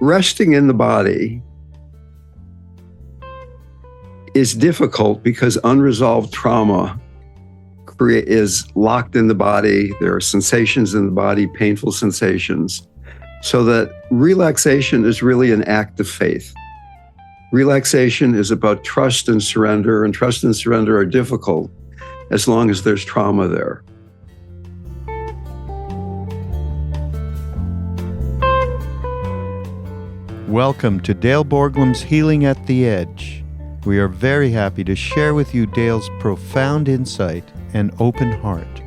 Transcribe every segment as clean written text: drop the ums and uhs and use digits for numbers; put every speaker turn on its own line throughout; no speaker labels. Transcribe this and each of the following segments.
resting in the body is difficult because unresolved trauma is locked in the body. There are sensations in the body, painful sensations. So that relaxation is really an act of faith. Relaxation is about trust and surrender, and trust and surrender are difficult as long as there's trauma there.
Welcome to Dale Borglum's Healing at the Edge. We are very happy to share with you Dale's profound insight and open heart.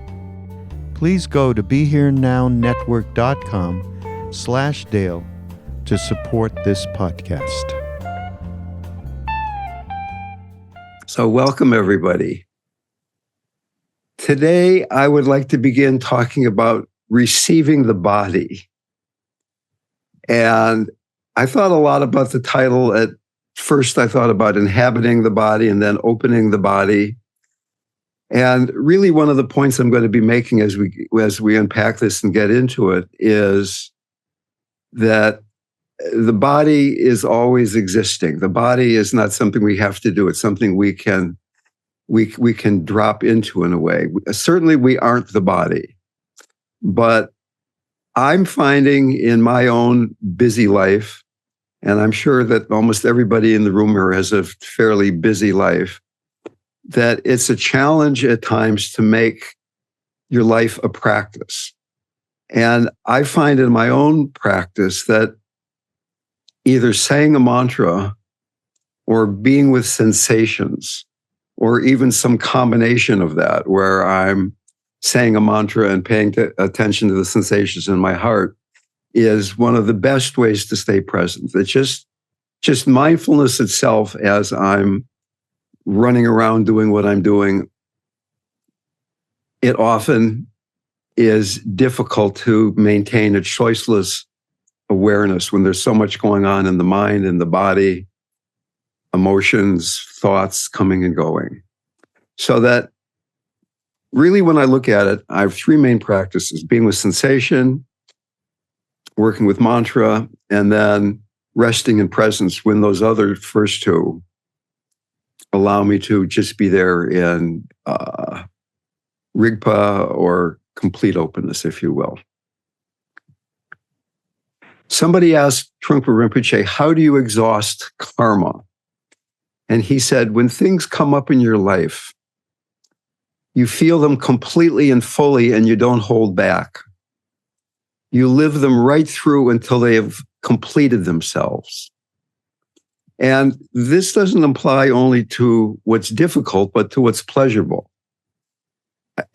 Please go to BeHereNowNetwork.com/Dale to support this podcast.
So welcome, everybody. Today, I would like to begin talking about receiving the body. And I thought a lot about the title. At first, I thought about inhabiting the body and then opening the body. And really, one of the points I'm going to be making as we unpack this and get into it is that the body is always existing. The body is not something we have to do. It's something we can drop into in a way. Certainly, we aren't the body, but I'm finding in my own busy life, and I'm sure that almost everybody in the room here has a fairly busy life, that it's a challenge at times to make your life a practice. And I find in my own practice that either saying a mantra or being with sensations, or even some combination of that, where I'm saying a mantra and paying attention to the sensations in my heart, is one of the best ways to stay present. It's just mindfulness itself as I'm running around doing what I'm doing. It often is difficult to maintain a choiceless awareness when there's so much going on in the mind and the body, emotions, thoughts coming and going. So that really, when I look at it, I have three main practices: being with sensation, working with mantra, and then resting in presence, when those other first two allow me to just be there in rigpa, or complete openness, if you will. Somebody asked Trungpa Rinpoche, how do you exhaust karma? And he said, when things come up in your life, you feel them completely and fully, and you don't hold back. You live them right through until they have completed themselves. And this doesn't apply only to what's difficult, but to what's pleasurable.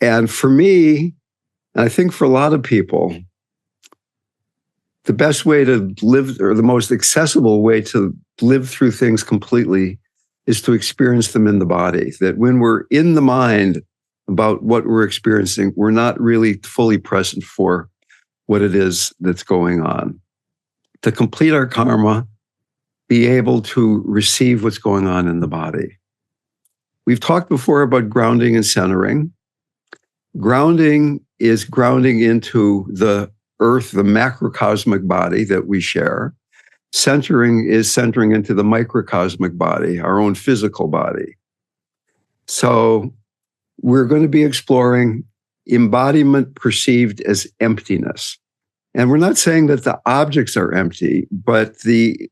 And for me, and I think for a lot of people, the best way to live, or the most accessible way to live through things completely, is to experience them in the body. That when we're in the mind about what we're experiencing, we're not really fully present for what it is that's going on. To complete our karma, be able to receive what's going on in the body. We've talked before about grounding and centering. Grounding is grounding into the earth, the macrocosmic body that we share. Centering is centering into the microcosmic body, our own physical body. So we're going to be exploring embodiment perceived as emptiness. And we're not saying that the objects are empty, but the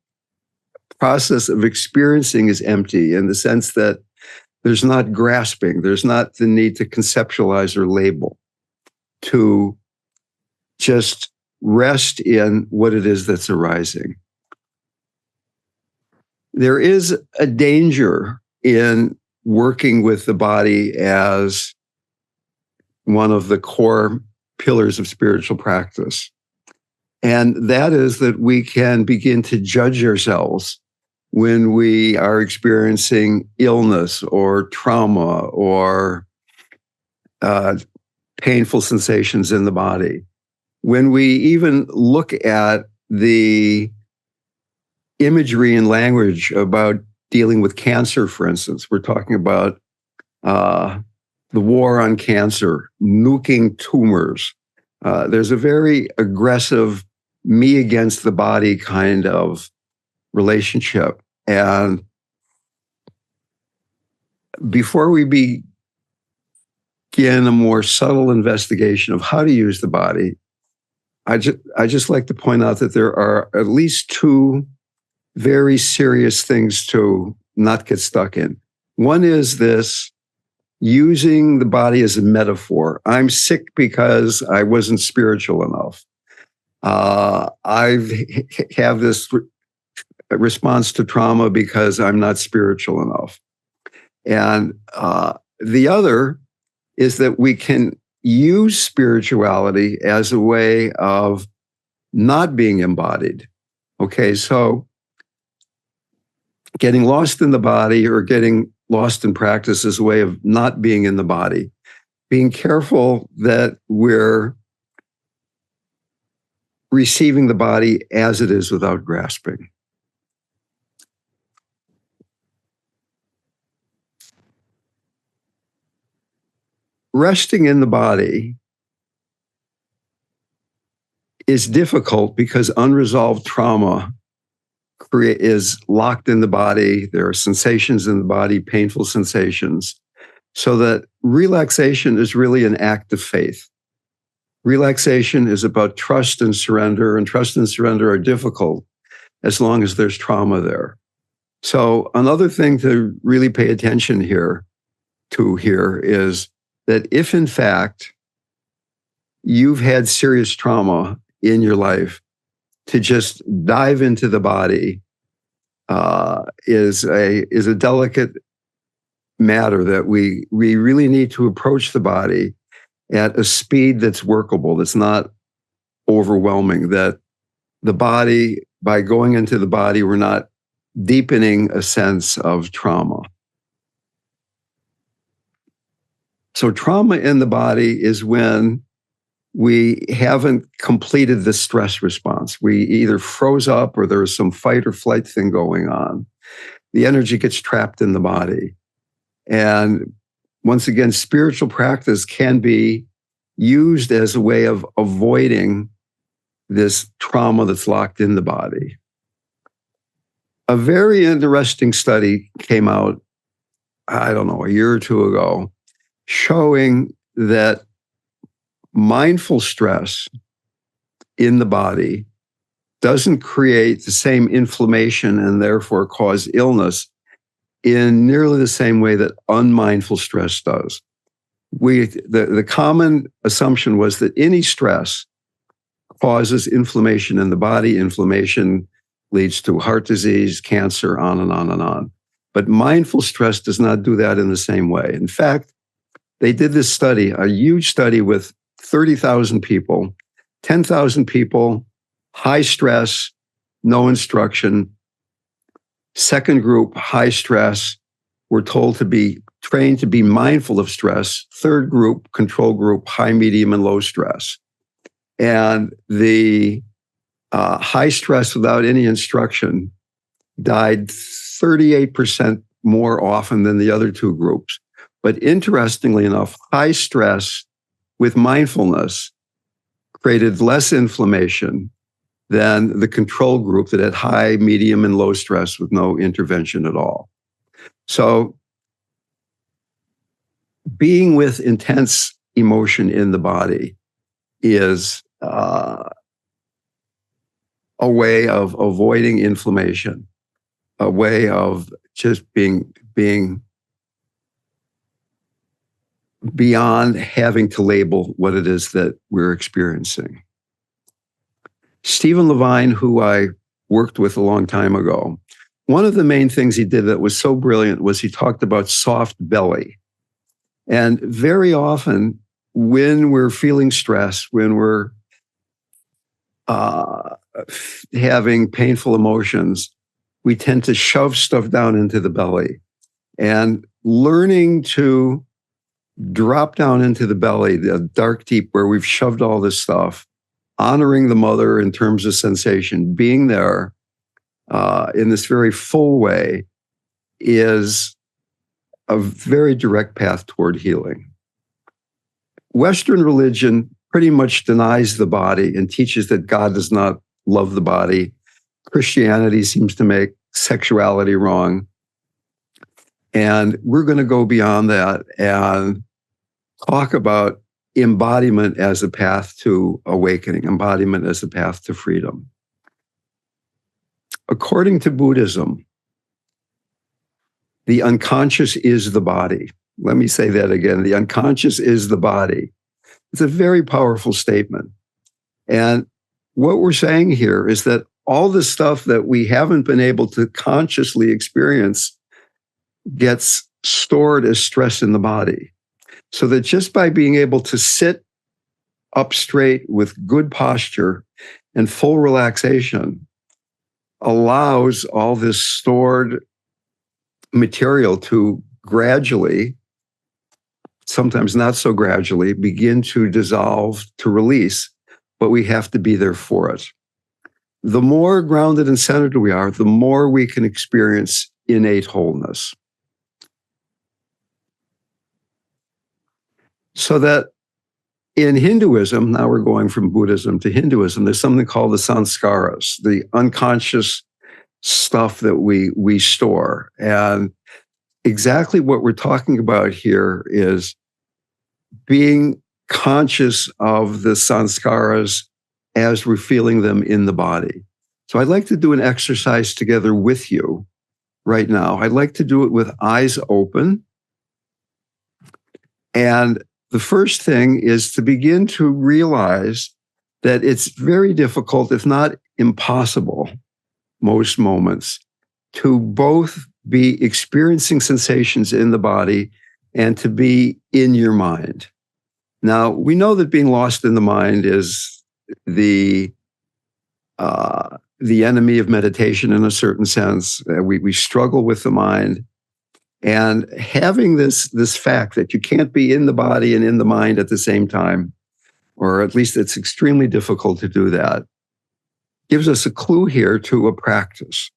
process of experiencing is empty, in the sense that there's not grasping, there's not the need to conceptualize or label, to just rest in what it is that's arising. There is a danger in working with the body as one of the core pillars of spiritual practice. And that is that we can begin to judge ourselves when we are experiencing illness or trauma or painful sensations in the body. When we even look at the imagery and language about dealing with cancer, for instance, we're talking about the war on cancer, nuking tumors. There's a very aggressive me against the body kind of relationship. And before we begin a more subtle investigation of how to use the body, I just like to point out that there are at least two very serious things to not get stuck in. One is this using the body as a metaphor. I'm sick because I wasn't spiritual enough. I have this response to trauma because I'm not spiritual enough. And the other is that we can use spirituality as a way of not being embodied. Okay, so getting lost in the body or getting lost in practice is a way of not being in the body. Being careful that we're receiving the body as it is without grasping. Resting in the body is difficult because unresolved trauma is locked in the body. There are sensations in the body, painful sensations. So that relaxation is really an act of faith. Relaxation is about trust and surrender, and trust and surrender are difficult as long as there's trauma there. So another thing to really pay attention here is that if in fact you've had serious trauma in your life, to just dive into the body is a delicate matter that we really need to approach the body at a speed that's workable, that's not overwhelming, that the body, by going into the body, we're not deepening a sense of trauma. So trauma in the body is when we haven't completed the stress response. We either froze up or there's some fight or flight thing going on. The energy gets trapped in the body. And once again, spiritual practice can be used as a way of avoiding this trauma that's locked in the body. A very interesting study came out, I don't know, a year or two ago, showing that mindful stress in the body doesn't create the same inflammation and therefore cause illness in nearly the same way that unmindful stress does. The common assumption was that any stress causes inflammation in the body. Inflammation leads to heart disease, cancer, on and on and on. But mindful stress does not do that in the same way. In fact, they did this study, a huge study with 30,000 people, 10,000 people, high stress, no instruction. Second group, high stress, were told to be trained to be mindful of stress. Third group, control group, high, medium, and low stress. And the high stress without any instruction died 38% more often than the other two groups. But interestingly enough, high stress with mindfulness created less inflammation than the control group that had high, medium, and low stress with no intervention at all. So being with intense emotion in the body is a way of avoiding inflammation, a way of just being beyond having to label what it is that we're experiencing. Stephen Levine, who I worked with a long time ago, one of the main things he did that was so brilliant was he talked about soft belly. And very often when we're feeling stress, when we're having painful emotions, we tend to shove stuff down into the belly. And learning to drop down into the belly, the dark deep where we've shoved all this stuff, honoring the mother in terms of sensation, being there in this very full way is a very direct path toward healing. Western religion pretty much denies the body and teaches that God does not love the body. Christianity seems to make sexuality wrong. And we're going to go beyond that and talk about embodiment as a path to awakening, embodiment as a path to freedom. According to Buddhism, the unconscious is the body. Let me say that again. The unconscious is the body. It's a very powerful statement. And what we're saying here is that all the stuff that we haven't been able to consciously experience gets stored as stress in the body. So that just by being able to sit up straight with good posture and full relaxation allows all this stored material to gradually, sometimes not so gradually, begin to dissolve, to release, but we have to be there for it. The more grounded and centered we are, the more we can experience innate wholeness. So that in Hinduism, now we're going from Buddhism to Hinduism, there's something called the Samskaras, the unconscious stuff that we store. And exactly what we're talking about here is being conscious of the Samskaras as we're feeling them in the body. So I'd like to do an exercise together with you right now. I'd like to do it with eyes open. And the first thing is to begin to realize that it's very difficult, if not impossible, most moments, to both be experiencing sensations in the body and to be in your mind. Now, we know that being lost in the mind is the enemy of meditation in a certain sense. We struggle with the mind. And having this fact that you can't be in the body and in the mind at the same time, or at least it's extremely difficult to do that, gives us a clue here to a practice,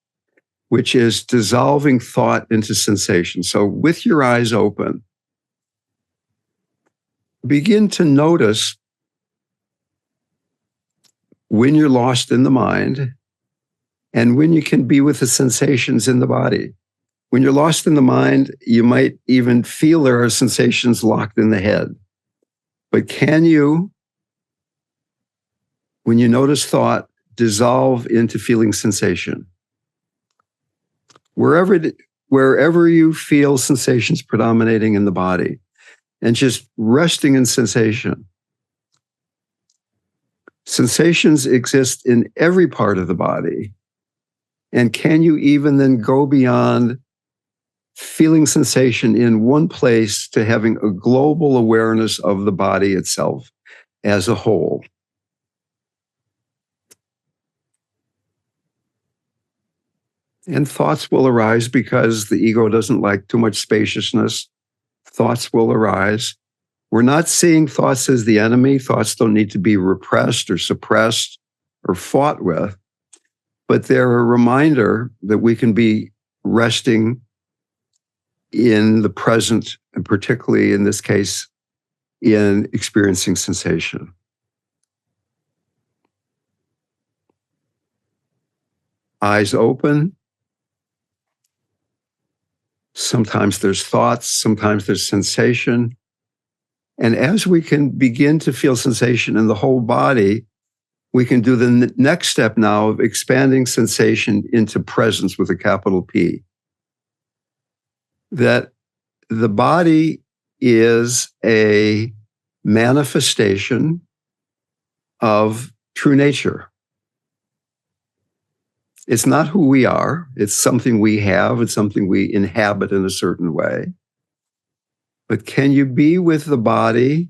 which is dissolving thought into sensation. So with your eyes open, begin to notice when you're lost in the mind and when you can be with the sensations in the body. When you're lost in the mind, you might even feel there are sensations locked in the head. But can you, when you notice thought, dissolve into feeling sensation? Wherever you feel sensations predominating in the body, and just resting in sensation. Sensations exist in every part of the body. And can you even then go beyond feeling sensation in one place to having a global awareness of the body itself as a whole? And thoughts will arise because the ego doesn't like too much spaciousness. Thoughts will arise. We're not seeing thoughts as the enemy. Thoughts don't need to be repressed or suppressed or fought with, but they're a reminder that we can be resting in the present, and particularly in this case, in experiencing sensation. Eyes open. Sometimes there's thoughts, sometimes there's sensation. And as we can begin to feel sensation in the whole body, we can do the next step now of expanding sensation into presence with a capital P. That the body is a manifestation of true nature. It's not who we are. It's something we have. It's something we inhabit in a certain way. But can you be with the body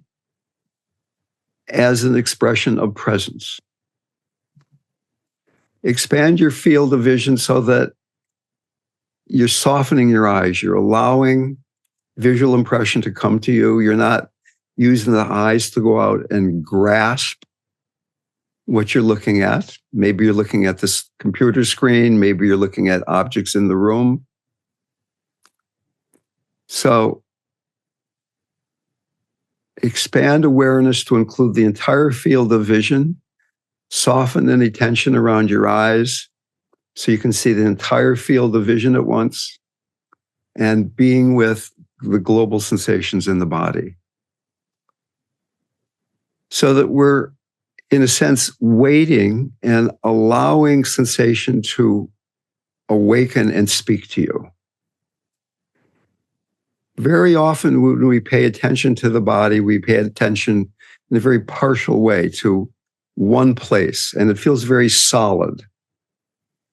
as an expression of presence? Expand your field of vision so that you're softening your eyes. You're allowing visual impression to come to you. You're not using the eyes to go out and grasp what you're looking at. Maybe you're looking at this computer screen. Maybe you're looking at objects in the room. So expand awareness to include the entire field of vision Soften any tension around your eyes so you can see the entire field of vision at once, and being with the global sensations in the body. So that we're, in a sense, waiting and allowing sensation to awaken and speak to you. Very often when we pay attention to the body, we pay attention in a very partial way to one place, and it feels very solid.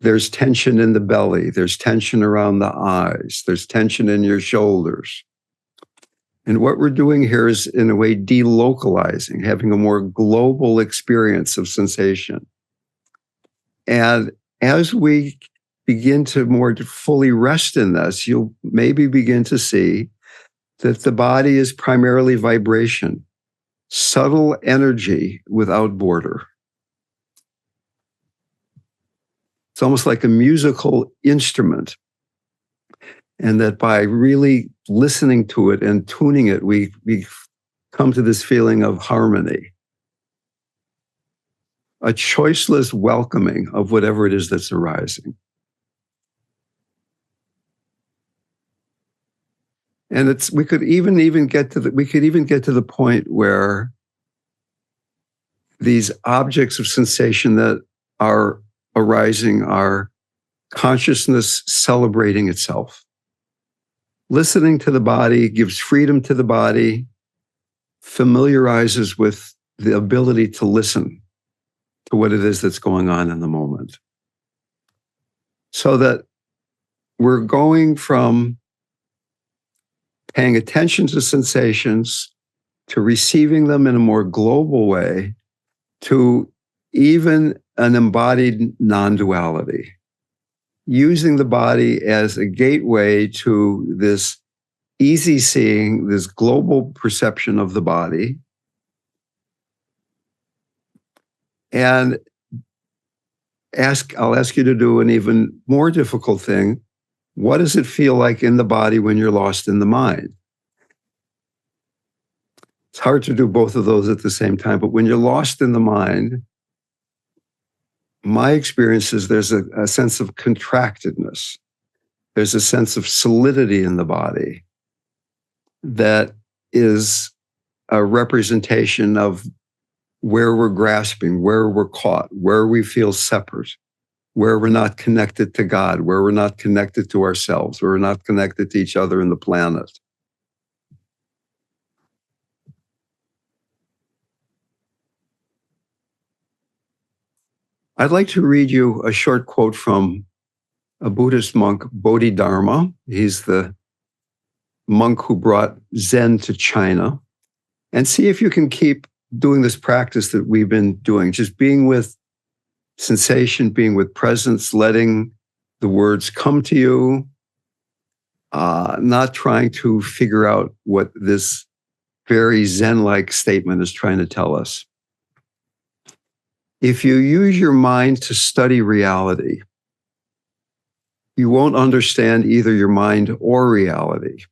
There's tension in the belly. There's tension around the eyes. There's tension in your shoulders. And what we're doing here is, in a way, delocalizing, having a more global experience of sensation. And as we begin to more fully rest in this, you'll maybe begin to see that the body is primarily vibration, subtle energy without border. It's almost like a musical instrument. And that by really listening to it and tuning it, we come to this feeling of harmony. A choiceless welcoming of whatever it is that's arising. And we could even get to the point where these objects of sensation that are arising are consciousness celebrating itself. Listening to the body gives freedom to the body, familiarizes with the ability to listen to what it is that's going on in the moment. So that we're going from paying attention to sensations to receiving them in a more global way to even an embodied non-duality. Using the body as a gateway to this easy seeing, this global perception of the body. And I'll ask you to do an even more difficult thing. What does it feel like in the body when you're lost in the mind? It's hard to do both of those at the same time, but when you're lost in the mind, my experience is there's a sense of contractedness. There's a sense of solidity in the body that is a representation of where we're grasping, where we're caught, where we feel separate, where we're not connected to God, where we're not connected to ourselves, where we're not connected to each other and the planet. I'd like to read you a short quote from a Buddhist monk, Bodhidharma. He's the monk who brought Zen to China. And see if you can keep doing this practice that we've been doing, just being with sensation, being with presence, letting the words come to you, not trying to figure out what this very Zen-like statement is trying to tell us. If you use your mind to study reality, you won't understand either your mind or reality.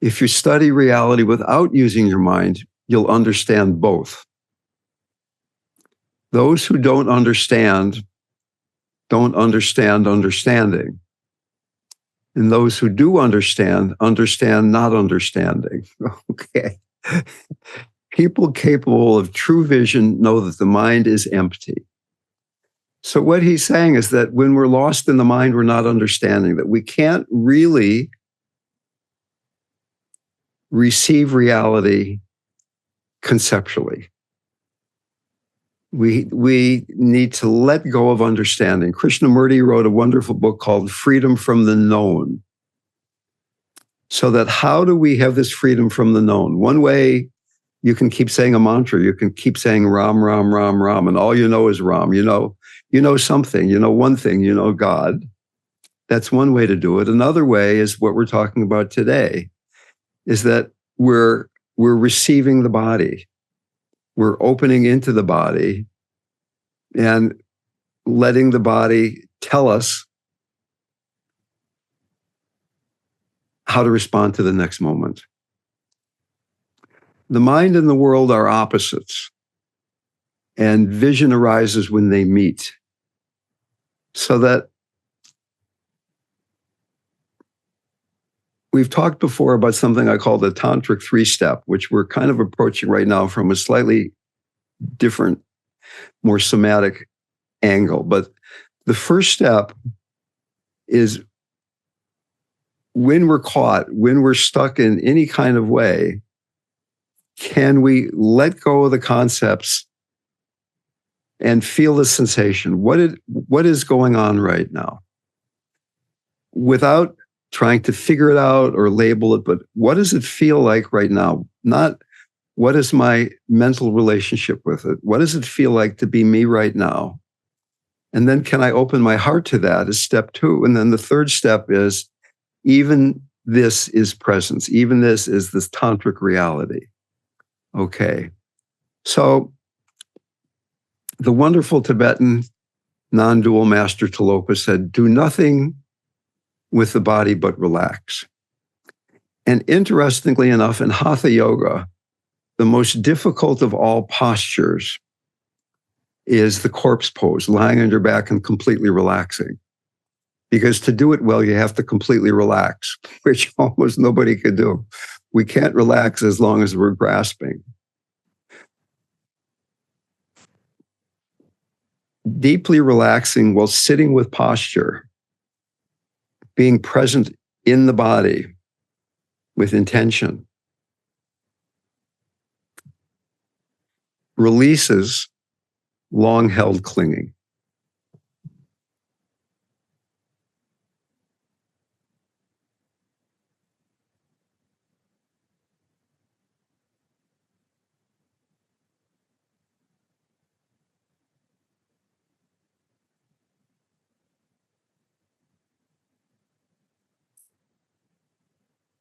If you study reality without using your mind, you'll understand both. Those who don't understand understanding. And those who do understand not understanding. Okay. People capable of true vision know that the mind is empty. So what he's saying is that when we're lost in the mind, we're not understanding, that we can't really receive reality conceptually. We need to let go of understanding. Krishnamurti wrote a wonderful book called Freedom from the Known. So that how do we have this freedom from the known? One way, you can keep saying a mantra. You can keep saying Ram, Ram, Ram, Ram, and all you know is Ram. You know something, you know one thing, you know God. That's one way to do it. Another way is what we're talking about today, is that we're receiving the body. We're opening into the body and letting the body tell us how to respond to the next moment. The mind and the world are opposites. and vision arises when they meet. So that we've talked before about something I call the tantric-three-step, which we're kind of approaching right now from a slightly different, more somatic angle. But the first step is when we're caught, when we're stuck in any kind of way, can we let go of the concepts and feel the sensation? What is going on right now? Without trying to figure it out or label it, but what does it feel like right now? Not what is my mental relationship with it? What does it feel like to be me right now? And then can I open my heart to that is step two. And then the third step is even this is presence. Even this is this tantric reality. Okay. So the wonderful Tibetan non-dual master Tilopa said, do nothing with the body but relax. And interestingly enough, in Hatha Yoga, the most difficult of all postures is the corpse pose, lying on your back and completely relaxing. Because to do it well, you have to completely relax, which almost nobody could do. We can't relax as long as we're grasping. Deeply relaxing while sitting with posture, being present in the body with intention, releases long-held clinging.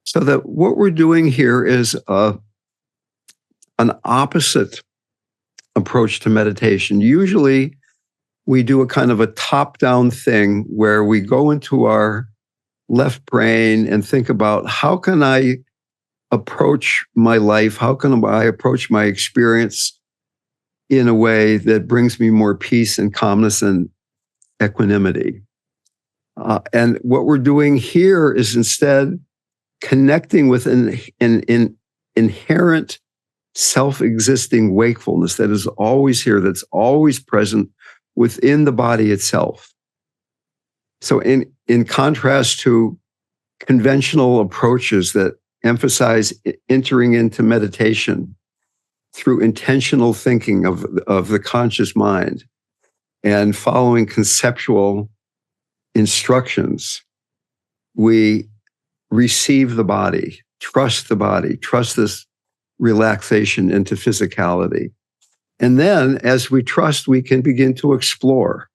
So that what we're doing here is an opposite approach to meditation. Usually we do a kind of a top-down thing where we go into our left brain and think about how can I approach my life? How can I approach my experience in a way that brings me more peace and calmness and equanimity? And what we're doing here is instead connecting with an inherent self-existing wakefulness that is always here, that's always present within the body itself. So in contrast to conventional approaches that emphasize entering into meditation through intentional thinking of the conscious mind and following conceptual instructions, we receive the body, trust this relaxation into physicality. And then as we trust, we can begin to explore.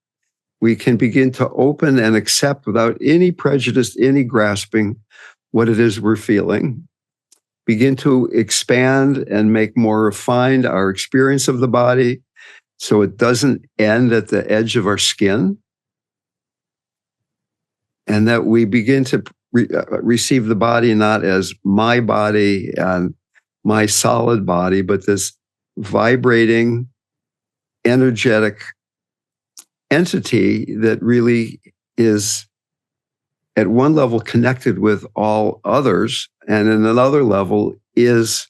We can begin to open and accept without any prejudice, any grasping, what it is we're feeling. Begin to expand and make more refined our experience of the body so it doesn't end at the edge of our skin. And that we begin to receive the body not as my body and my solid body, but this vibrating, energetic entity that really is at one level connected with all others, and in another level is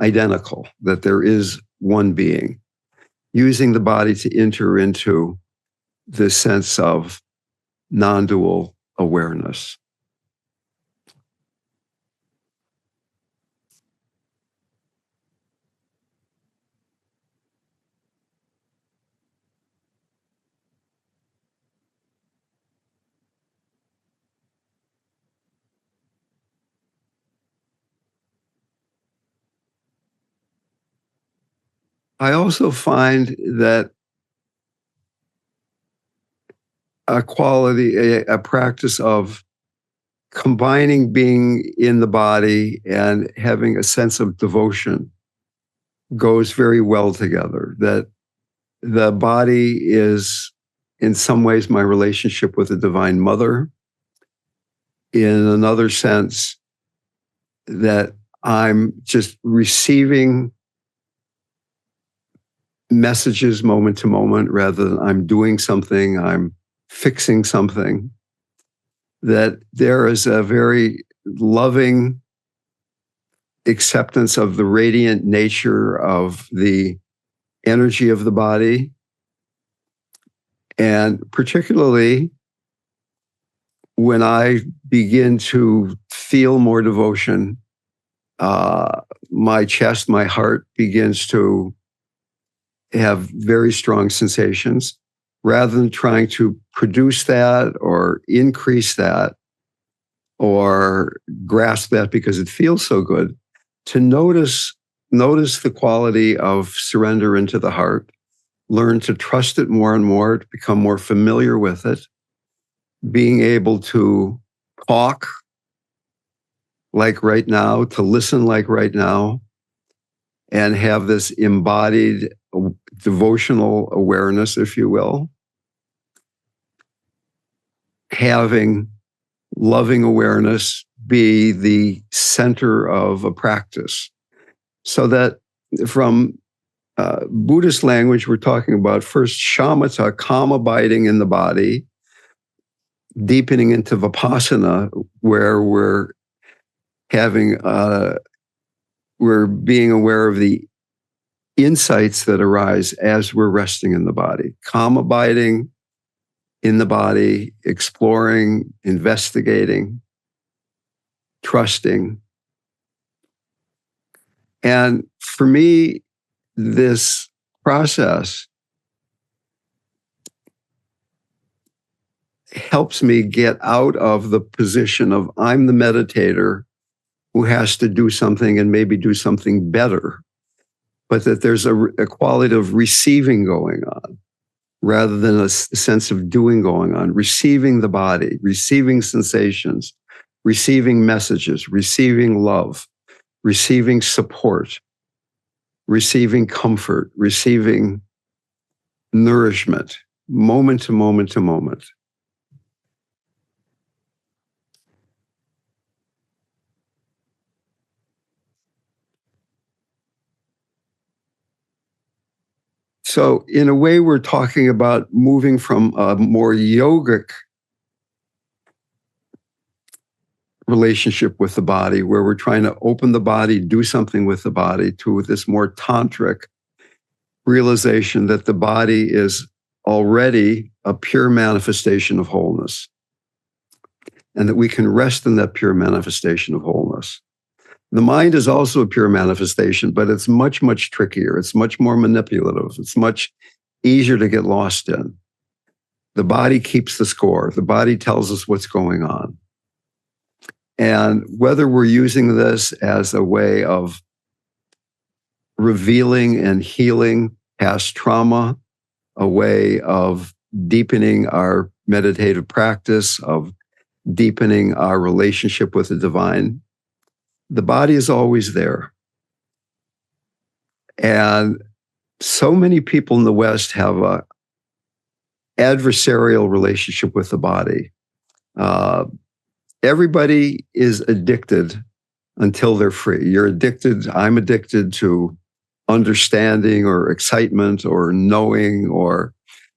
identical, that there is one being, using the body to enter into the sense of non-dual awareness. I also find that a practice of combining being in the body and having a sense of devotion goes very well together. That the body is in some ways my relationship with the Divine Mother. In another sense, that I'm just receiving messages moment to moment rather than I'm doing something, I'm fixing something, that there is a very loving acceptance of the radiant nature of the energy of the body. And particularly when I begin to feel more devotion, my chest, my heart begins to have very strong sensations. Rather than trying to produce that or increase that or grasp that because it feels so good, to notice the quality of surrender into the heart, learn to trust it more and more, to become more familiar with it, being able to talk like right now, to listen like right now, and have this embodied devotional awareness, if you will. Having loving awareness be the center of a practice. So that from Buddhist language, we're talking about first shamatha, calm abiding in the body, deepening into vipassana, where we're being aware of the insights that arise as we're resting in the body. Calm abiding in the body, exploring, investigating, trusting. And for me, this process helps me get out of the position of I'm the meditator who has to do something and maybe do something better, but that there's a quality of receiving going on rather than a sense of doing going on. Receiving the body, receiving sensations, receiving messages, receiving love, receiving support, receiving comfort, receiving nourishment, moment to moment to moment. So in a way, we're talking about moving from a more yogic relationship with the body, where we're trying to open the body, do something with the body, to this more tantric realization that the body is already a pure manifestation of wholeness, and that we can rest in that pure manifestation of wholeness. The mind is also a pure manifestation, but it's much, much trickier. It's much more manipulative. It's much easier to get lost in. The body keeps the score. The body tells us what's going on. And whether we're using this as a way of revealing and healing past trauma, a way of deepening our meditative practice, of deepening our relationship with the divine, the body is always there. And so many people in the West have a adversarial relationship with the body. Everybody is addicted until they're free. You're addicted. I'm addicted to understanding or excitement or knowing or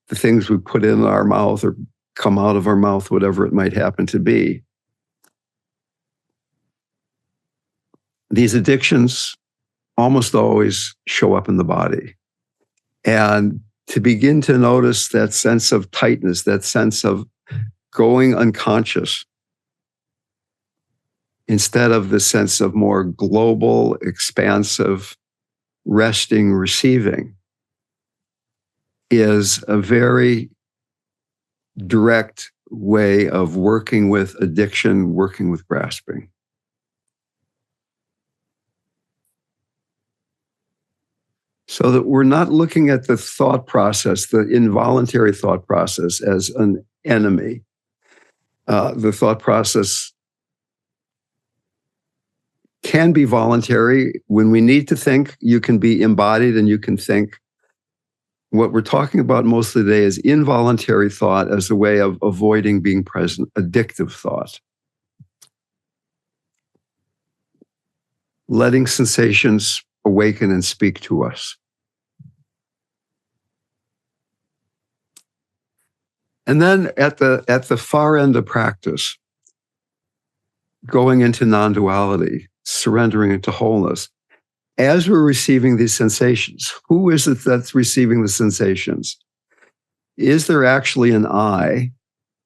the things we put in our mouth or come out of our mouth, whatever it might happen to be. These addictions almost always show up in the body. And to begin to notice that sense of tightness, that sense of going unconscious, instead of the sense of more global, expansive, resting, receiving, is a very direct way of working with addiction, working with grasping. So that we're not looking at the thought process, the involuntary thought process, as an enemy. The thought process can be voluntary. When we need to think, you can be embodied and you can think. What we're talking about mostly today is involuntary thought as a way of avoiding being present, addictive thought. Letting sensations awaken and speak to us. And then at the far end of practice, going into non-duality, surrendering into wholeness, as we're receiving these sensations, who is it that's receiving the sensations? Is there actually an I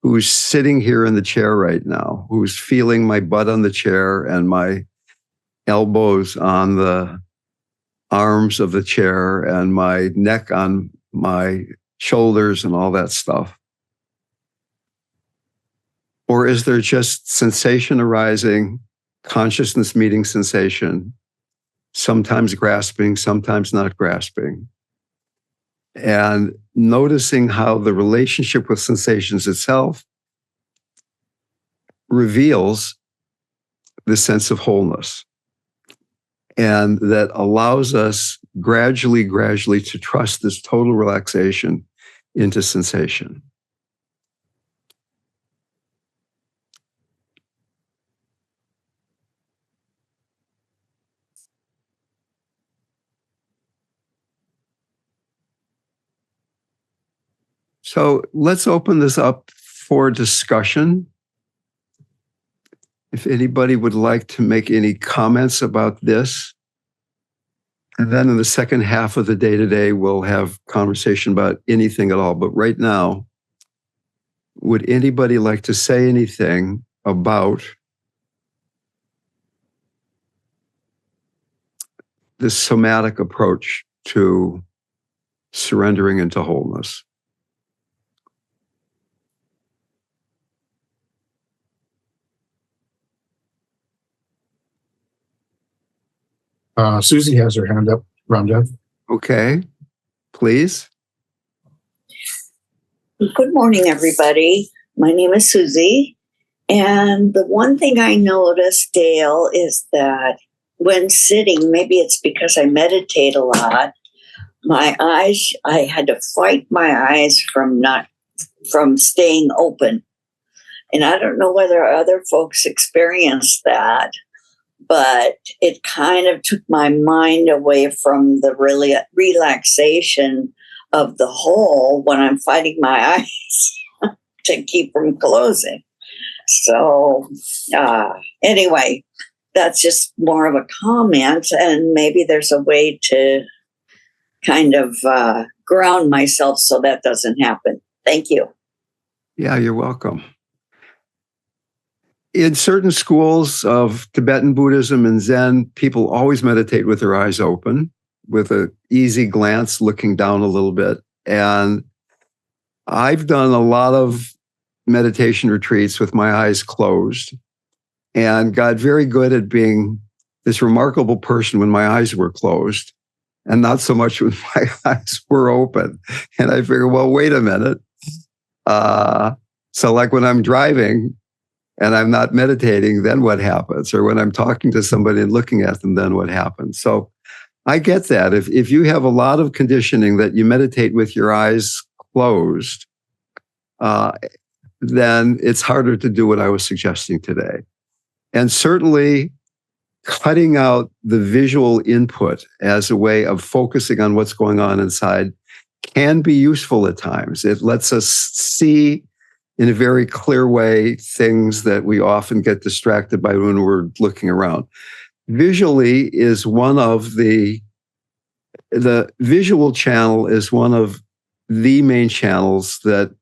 who's sitting here in the chair right now, who's feeling my butt on the chair and my elbows on the arms of the chair and my neck on my shoulders and all that stuff? Or is there just sensation arising, consciousness meeting sensation, sometimes grasping, sometimes not grasping, and noticing how the relationship with sensations itself reveals the sense of wholeness, and that allows us gradually to trust this total relaxation into sensation. So let's open this up for discussion. If anybody would like to make any comments about this. And then in the second half of the day today, we'll have conversation about anything at all. But right now, would anybody like to say anything about this somatic approach to surrendering into wholeness?
Susie has her hand up, RamDev.
Okay, please.
Good morning, everybody. My name is Susie. And the one thing I noticed, Dale, is that when sitting, maybe it's because I meditate a lot, my eyes, I had to fight my eyes from staying open. And I don't know whether other folks experience that, but it kind of took my mind away from the relaxation of the whole when I'm fighting my eyes to keep from closing. So anyway, that's just more of a comment, and maybe there's a way to kind of ground myself so that doesn't happen. Thank you.
Yeah, you're welcome. In certain schools of Tibetan Buddhism and Zen, people always meditate with their eyes open, with an easy glance looking down a little bit. And I've done a lot of meditation retreats with my eyes closed and got very good at being this remarkable person when my eyes were closed and not so much when my eyes were open. And I figured, well, wait a minute. So like when I'm driving and I'm not meditating, then what happens? Or when I'm talking to somebody and looking at them, then what happens? So I get that. If you have a lot of conditioning that you meditate with your eyes closed, then it's harder to do what I was suggesting today. And certainly cutting out the visual input as a way of focusing on what's going on inside can be useful at times. It lets us see in a very clear way things that we often get distracted by when we're looking around. Visually is one of the visual channel is one of the main channels that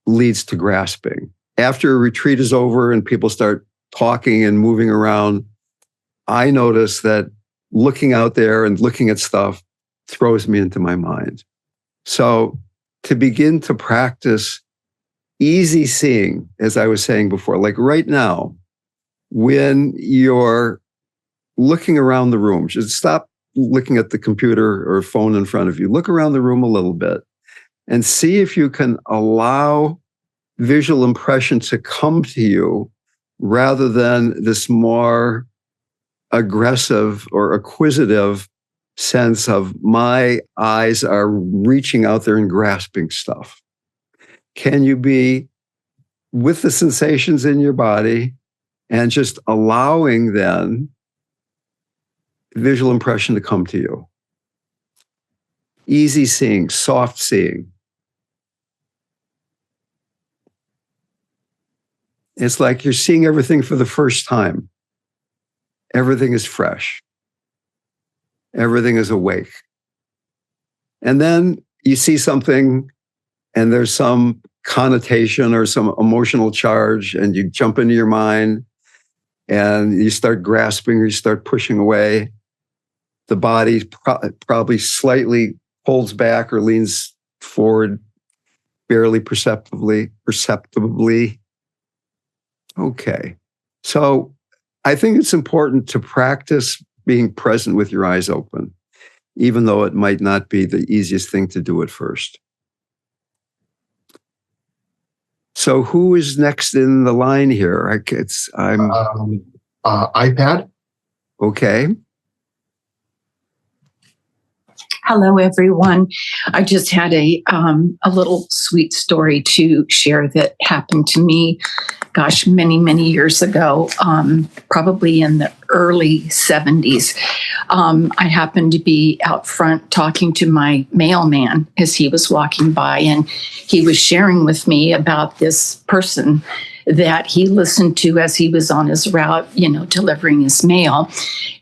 leads to grasping. After a retreat is over and people start talking and moving around, I notice that looking out there and looking at stuff throws me into my mind. So to begin to practice easy seeing, as I was saying before, like right now, when you're looking around the room, just stop looking at the computer or phone in front of you. Look around the room a little bit and see if you can allow visual impression to come to you rather than this more aggressive or acquisitive sense of my eyes are reaching out there and grasping stuff. Can you be with the sensations in your body and just allowing then visual impression to come to you? Easy seeing, soft seeing. It's like you're seeing everything for the first time. Everything is fresh. Everything is awake. And then you see something and there's some connotation or some emotional charge, and you jump into your mind and you start grasping or you start pushing away. The body probably slightly pulls back or leans forward, barely perceptibly. Okay. So I think it's important to practice being present with your eyes open, even though it might not be the easiest thing to do at first. So who is next in the line here? I'm
iPad.
okay.
Hello, everyone. I just had a little sweet story to share that happened to me, gosh, many, many years ago, probably in the early 70s. I happened to be out front talking to my mailman as he was walking by, and he was sharing with me about this person that he listened to as he was on his route, delivering his mail.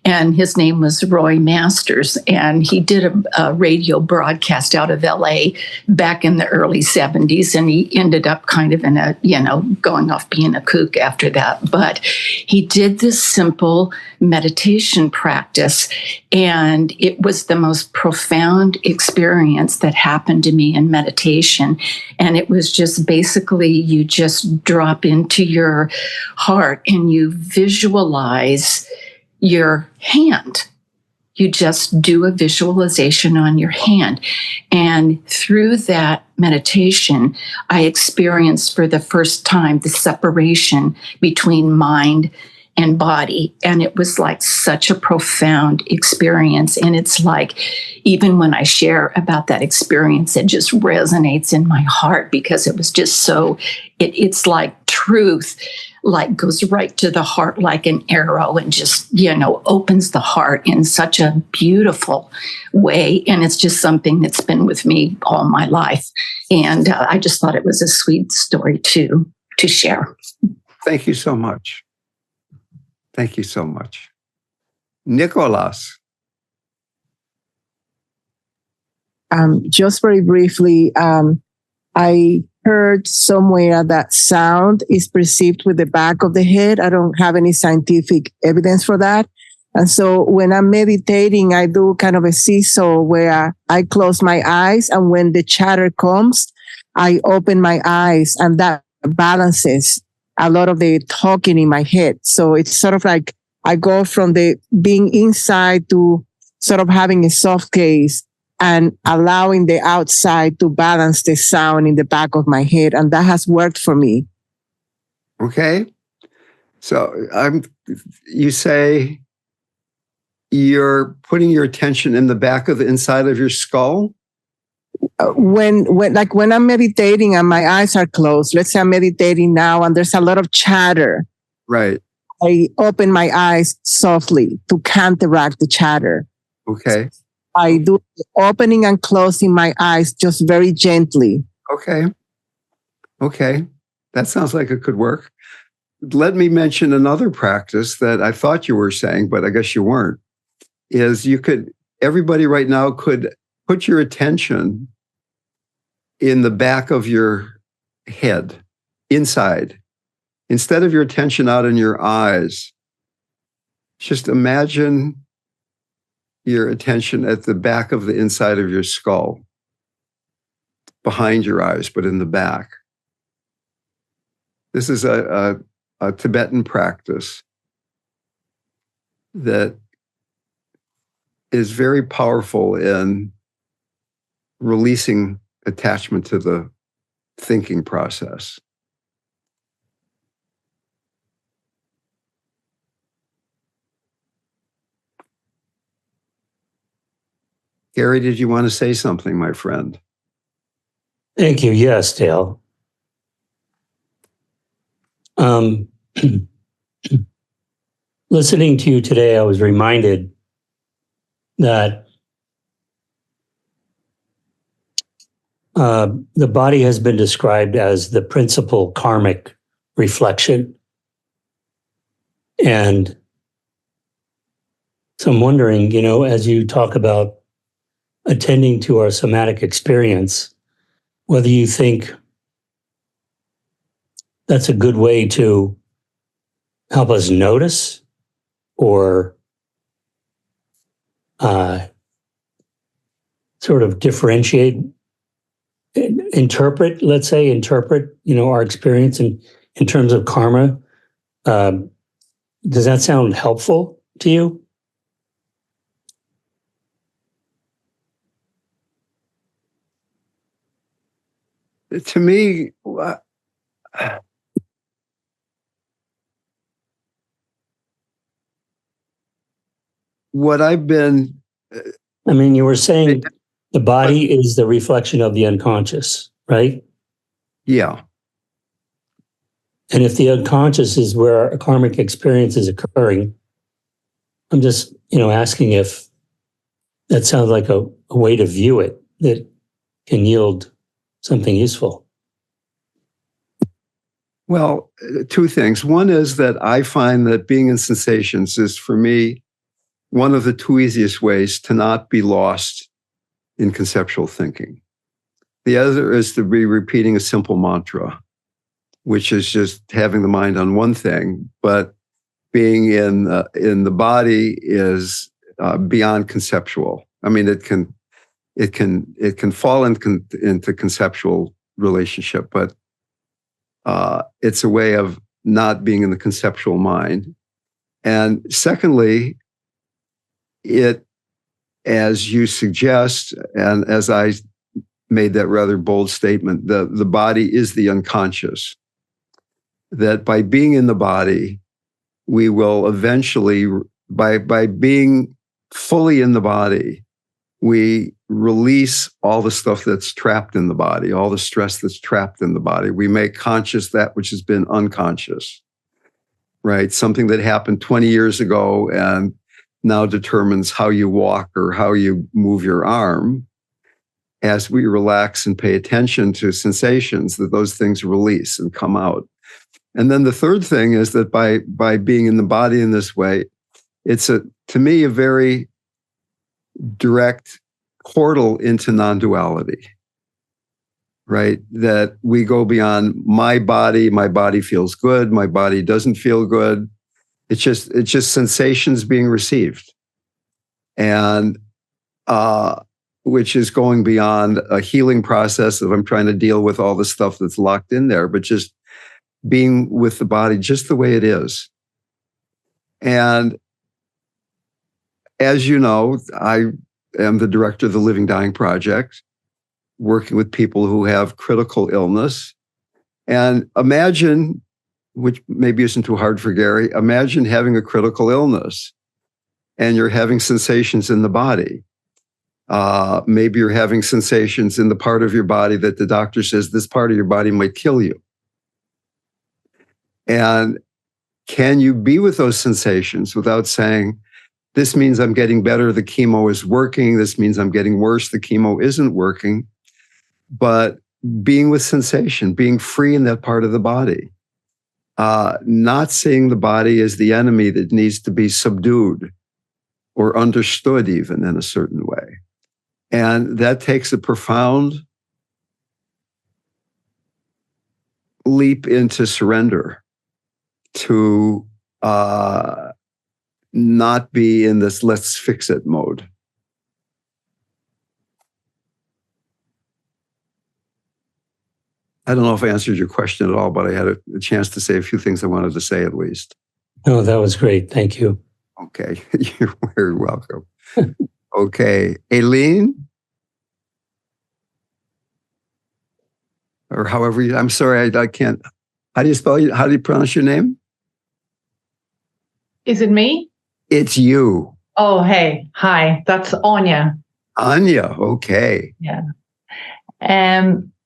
And his name was Roy Masters. And he did a radio broadcast out of LA back in the early 70s. And he ended up kind of in a, going off being a kook after that. But he did this simple meditation practice. And it was the most profound experience that happened to me in meditation. And it was just basically you just drop into your heart and you visualize your hand. You just do a visualization on your hand. And through that meditation, I experienced for the first time the separation between mind and body. And it was like such a profound experience. And it's like, even when I share about that experience, it just resonates in my heart because it was just so, it's like truth, like goes right to the heart like an arrow and just, opens the heart in such a beautiful way. And it's just something that's been with me all my life. And I just thought it was a sweet story to share.
Thank you so much. Thank you so much. Nicholas.
Just very briefly, I heard somewhere that sound is perceived with the back of the head. I don't have any scientific evidence for that. And so when I'm meditating, I do kind of a seesaw where I close my eyes. And when the chatter comes, I open my eyes, and that balances a lot of the talking in my head. So it's sort of like I go from the being inside to sort of having a soft gaze and allowing the outside to balance the sound in the back of my head. And that has worked for me.
Okay. So you say you're putting your attention in the back of the inside of your skull?
When I'm meditating and my eyes are closed, let's say I'm meditating now and there's a lot of chatter.
Right.
I open my eyes softly to counteract the chatter.
Okay.
I do the opening and closing my eyes just very gently.
Okay. That sounds like it could work. Let me mention another practice that I thought you were saying, but I guess you weren't, is everybody right now could put your attention in the back of your head, inside. Instead of your attention out in your eyes, just imagine your attention at the back of the inside of your skull, behind your eyes, but in the back. This is a Tibetan practice that is very powerful in releasing attachment to the thinking process. Gary, did you want to say something, my friend?
Thank you. Yes, Dale. Listening to you today, I was reminded that the body has been described as the principal karmic reflection. And so I'm wondering, as you talk about attending to our somatic experience, whether you think that's a good way to help us notice or sort of differentiate, interpret our experience in terms of karma. Does that sound helpful to you?
To me, what I've been...
I mean, you were saying the body is the reflection of the unconscious, right?
Yeah.
And if the unconscious is where a karmic experience is occurring, I'm just, asking if that sounds like a way to view it that can yield something useful.
Well, two things. One is that I find that being in sensations is, for me, one of the two easiest ways to not be lost in conceptual thinking. The other is to be repeating a simple mantra, which is just having the mind on one thing, but being in the body is beyond conceptual. I mean, it can fall into conceptual relationship, but it's a way of not being in the conceptual mind. And secondly, it, as you suggest, and as I made that rather bold statement, the body is the unconscious. That by being in the body, we will eventually, by being fully in the body, we release all the stuff that's trapped in the body, all the stress that's trapped in the body. We make conscious that which has been unconscious, right? Something that happened 20 years ago and now determines how you walk or how you move your arm. As we relax and pay attention to sensations, that those things release and come out. And then the third thing is that by being in the body in this way, it's to me a very direct portal into non-duality, right? That we go beyond my body feels good, my body doesn't feel good. It's just sensations being received. And which is going beyond a healing process of I'm trying to deal with all the stuff that's locked in there, but just being with the body just the way it is. And as you know, I am the director of the Living Dying Project, working with people who have critical illness. And imagine, which maybe isn't too hard for Gary, imagine having a critical illness and you're having sensations in the body. Maybe you're having sensations in the part of your body that the doctor says this part of your body might kill you. And can you be with those sensations without saying, this means I'm getting better, the chemo is working, this means I'm getting worse, the chemo isn't working, but being with sensation, being free in that part of the body, not seeing the body as the enemy that needs to be subdued or understood even in a certain way. And that takes a profound leap into surrender to not be in this let's fix it mode. I don't know if I answered your question at all, but I had a chance to say a few things I wanted to say at least.
No, that was great. Thank you.
Okay, you're very welcome. Okay, Aileen? Or however you, I'm sorry, I can't. How do you pronounce your name?
Is it me?
It's you.
Oh, hey. Hi. That's Anya.
Anya, okay.
Yeah.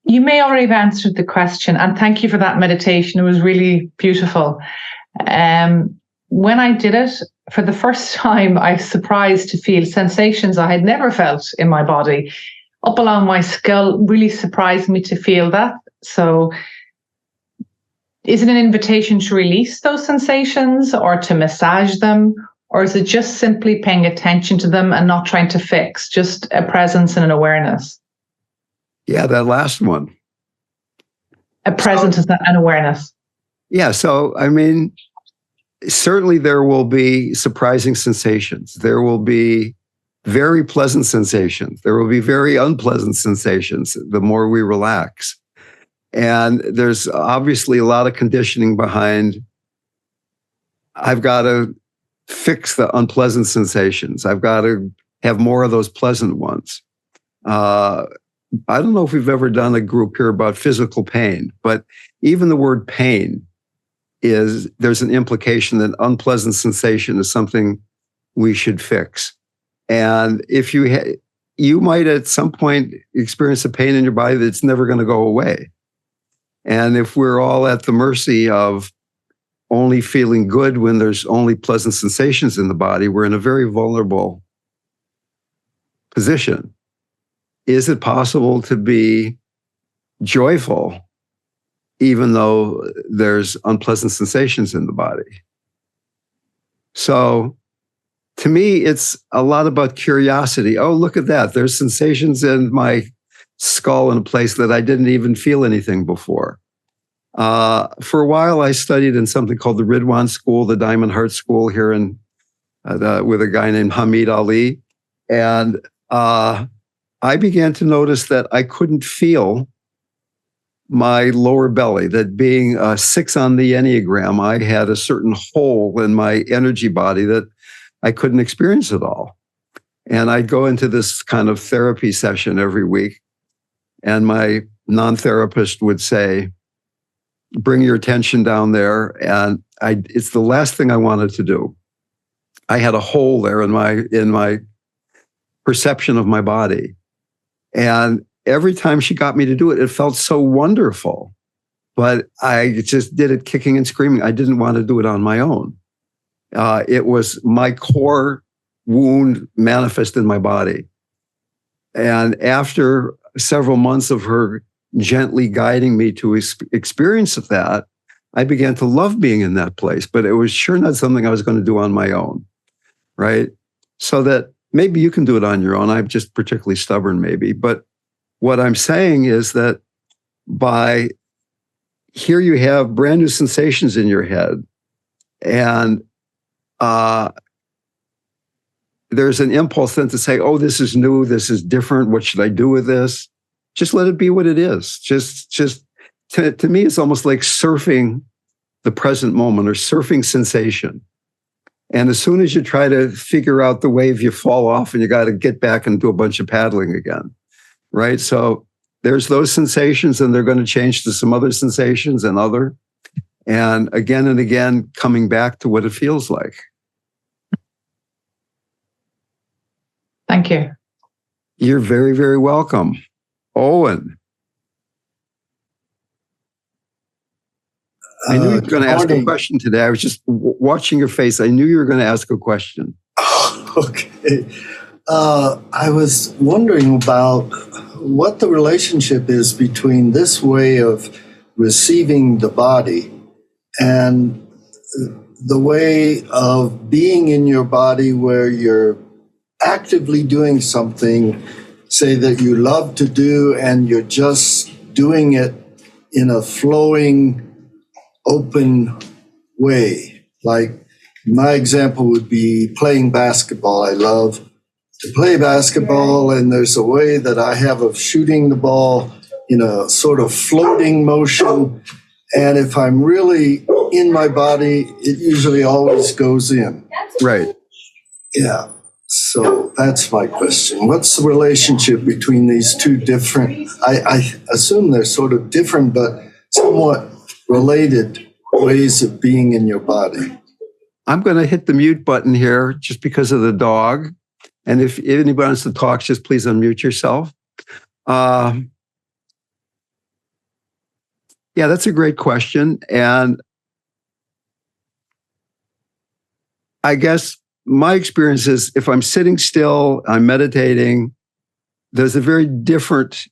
You may already have answered the question, and thank you for that meditation. It was really beautiful. When I did it, for the first time, I was surprised to feel sensations I had never felt in my body. Up along my skull really surprised me to feel that. So is it an invitation to release those sensations or to massage them? Or is it just simply paying attention to them and not trying to fix, just a presence and an awareness?
Yeah, that last one.
A presence and awareness.
Yeah, so I mean, certainly there will be surprising sensations. There will be very pleasant sensations. There will be very unpleasant sensations the more we relax. And there's obviously a lot of conditioning behind, I've got to fix the unpleasant sensations. I've got to have more of those pleasant ones. I don't know if we've ever done a group here about physical pain, but even the word pain there's an implication that unpleasant sensation is something we should fix. And if you might at some point experience a pain in your body that's never going to go away. And if we're all at the mercy of only feeling good when there's only pleasant sensations in the body, we're in a very vulnerable position. Is it possible to be joyful even though there's unpleasant sensations in the body? So to me, it's a lot about curiosity. Oh, look at that. There's sensations in my skull in a place that I didn't even feel anything before. For a while, I studied in something called the Ridwan School, the Diamond Heart School here with a guy named Hamid Ali. And I began to notice that I couldn't feel my lower belly, that being a 6 on the Enneagram, I had a certain hole in my energy body that I couldn't experience at all. And I'd go into this kind of therapy session every week, and my non-therapist would say, bring your attention down there. And it's the last thing I wanted to do. I had a hole there in my perception of my body. And every time she got me to do it, it felt so wonderful. But I just did it kicking and screaming. I didn't want to do it on my own. It was my core wound manifest in my body. And after several months of her gently guiding me to experience that, I began to love being in that place. But it was sure not something I was going to do on my own, right? So that maybe you can do it on your own. I'm just particularly stubborn, maybe. But what I'm saying is that here you have brand new sensations in your head, and there's an impulse then to say, oh, this is new, this is different, what should I do with this? Just let it be what it is. Just to me, it's almost like surfing the present moment or surfing sensation. And as soon as you try to figure out the wave, you fall off and you got to get back and do a bunch of paddling again, right? So there's those sensations, and they're going to change to some other sensations and again, coming back to what it feels like.
Thank you.
You're very, very welcome. Owen. I knew you were going to ask a question today. I was just watching your face. I knew you were going to ask a question.
Oh, okay. I was wondering about what the relationship is between this way of receiving the body and the way of being in your body where you're actively doing something, say, that you love to do, and you're just doing it in a flowing, open way. Like my example would be playing basketball. I love to play basketball, and there's a way that I have of shooting the ball in a sort of floating motion. And if I'm really in my body, it usually always goes in.
Right.
Yeah. So that's my question. What's the relationship between these two different, I assume they're sort of different, but somewhat related ways of being in your body?
I'm going to hit the mute button here just because of the dog. And if anybody wants to talk, just please unmute yourself. Yeah, that's a great question. And I guess my experience is if I'm sitting still, I'm meditating, there's a very different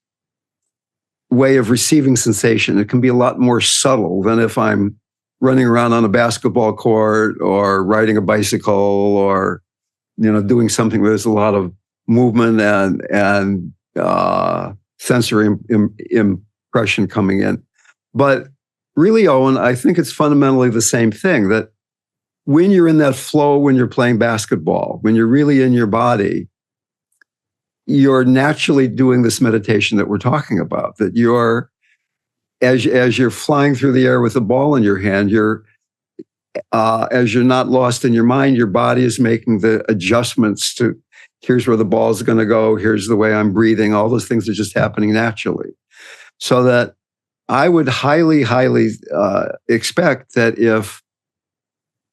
way of receiving sensation. It can be a lot more subtle than if I'm running around on a basketball court or riding a bicycle or, doing something where there's a lot of movement and sensory impression coming in. But really, Owen, I think it's fundamentally the same thing, that when you're in that flow, when you're playing basketball, when you're really in your body, you're naturally doing this meditation that we're talking about, that you're, as you're flying through the air with a ball in your hand, as you're not lost in your mind, your body is making the adjustments to, here's where the ball is going to go, here's the way I'm breathing, all those things are just happening naturally. So that I would highly, highly expect that if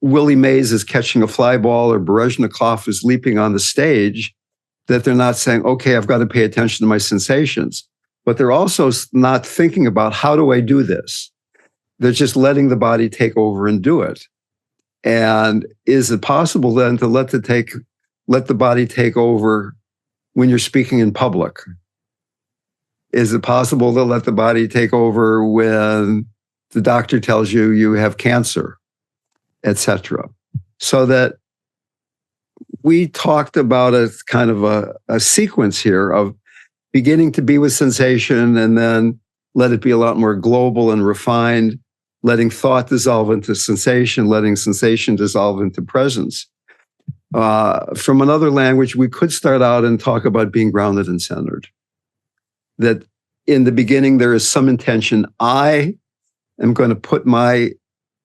Willie Mays is catching a fly ball or Berezhnikov is leaping on the stage, that they're not saying, okay, I've got to pay attention to my sensations, but they're also not thinking about, how do I do this? They're just letting the body take over and do it. And is it possible then to let the body take over when you're speaking in public? Is it possible to let the body take over when the doctor tells you you have cancer, etc.? So that we talked about a kind of a sequence here of beginning to be with sensation and then let it be a lot more global and refined, letting thought dissolve into sensation, letting sensation dissolve into presence. From another language, we could start out and talk about being grounded and centered. That in the beginning, there is some intention. I am going to put my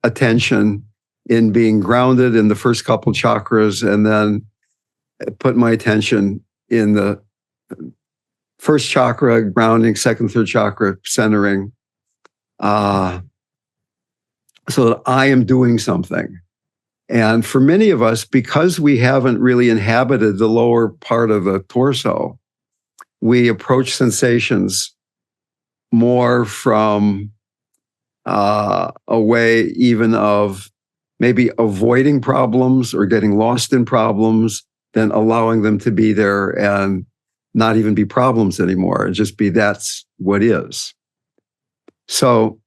attention in being grounded in the first couple chakras, and then put my attention in the first chakra, grounding, second, third chakra, centering, so that I am doing something. And for many of us, because we haven't really inhabited the lower part of the torso, we approach sensations more from a way even of maybe avoiding problems or getting lost in problems than allowing them to be there and not even be problems anymore and just be that's what is. So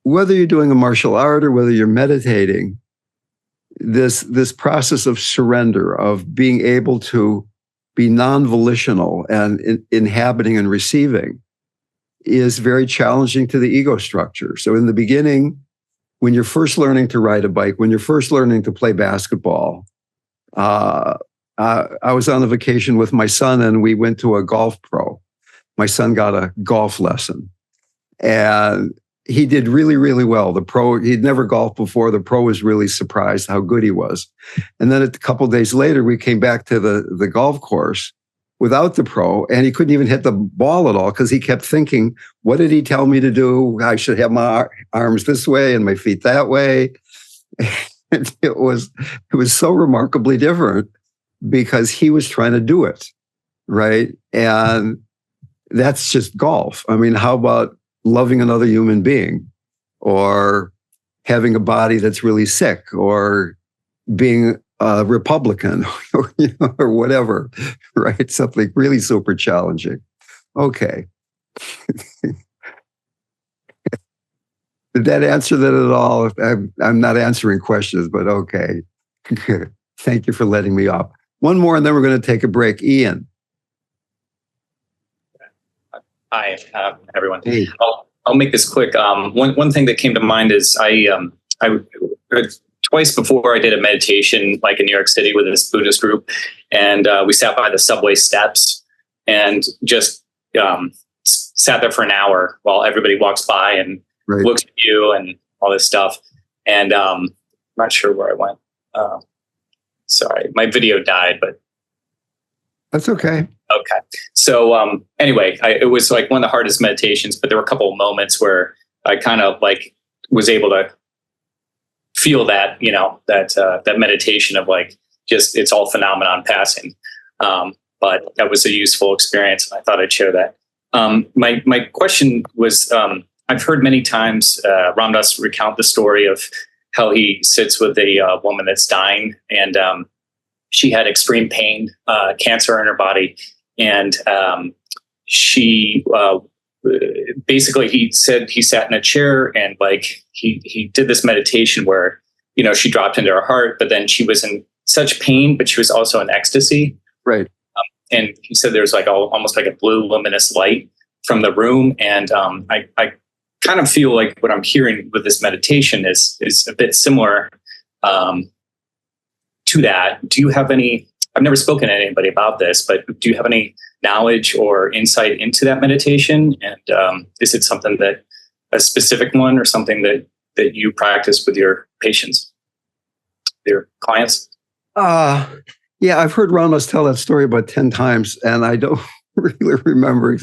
whether you're doing a martial art or whether you're meditating, this process of surrender, of being able to be non-volitional and inhabiting and receiving, is very challenging to the ego structure. So in the beginning, when you're first learning to ride a bike, when you're first learning to play basketball, I was on a vacation with my son and we went to a golf pro. My son got a golf lesson and he did really, really well. The pro, he'd never golfed before. The pro was really surprised how good he was. And then a couple of days later, we came back to the golf course without the pro, and he couldn't even hit the ball at all because he kept thinking, what did he tell me to do? I should have my arms this way and my feet that way. And it was so remarkably different because he was trying to do it, right? And that's just golf. I mean, how about loving another human being, or having a body that's really sick, or being a Republican, or whatever, right? Something really super challenging. Okay. Did that answer that at all? I'm not answering questions, but okay. Thank you for letting me off. One more, and then we're going to take a break. Ian.
Hi, everyone.
Hey.
I'll make this quick. One thing that came to mind is I twice before I did a meditation, like in New York City with this Buddhist group, and we sat by the subway steps and just sat there for an hour while everybody walks by and looks at you and all this stuff. And I'm not sure where I went. Sorry, my video died, but
that's okay.
Okay. So anyway, it was like one of the hardest meditations, but there were a couple of moments where I kind of like was able to feel that, that meditation of like, just, it's all phenomenon passing. But that was a useful experience. And I thought I'd share that. My question was, I've heard many times RamDev recount the story of how he sits with a woman that's dying, and she had extreme pain, cancer in her body, and she basically, he said he sat in a chair and like he did this meditation where, you know, she dropped into her heart, but then she was in such pain, but she was also in ecstasy.
Right.
And he said there's like almost like a blue luminous light from the room. And I kind of feel like what I'm hearing with this meditation is a bit similar to that. Do you have any, I've never spoken to anybody about this, but do you have any knowledge or insight into that meditation? And is it something that a specific one or something that you practice with your patients, your clients?
Yeah, I've heard Ramos tell that story about 10 times, and I don't really remember.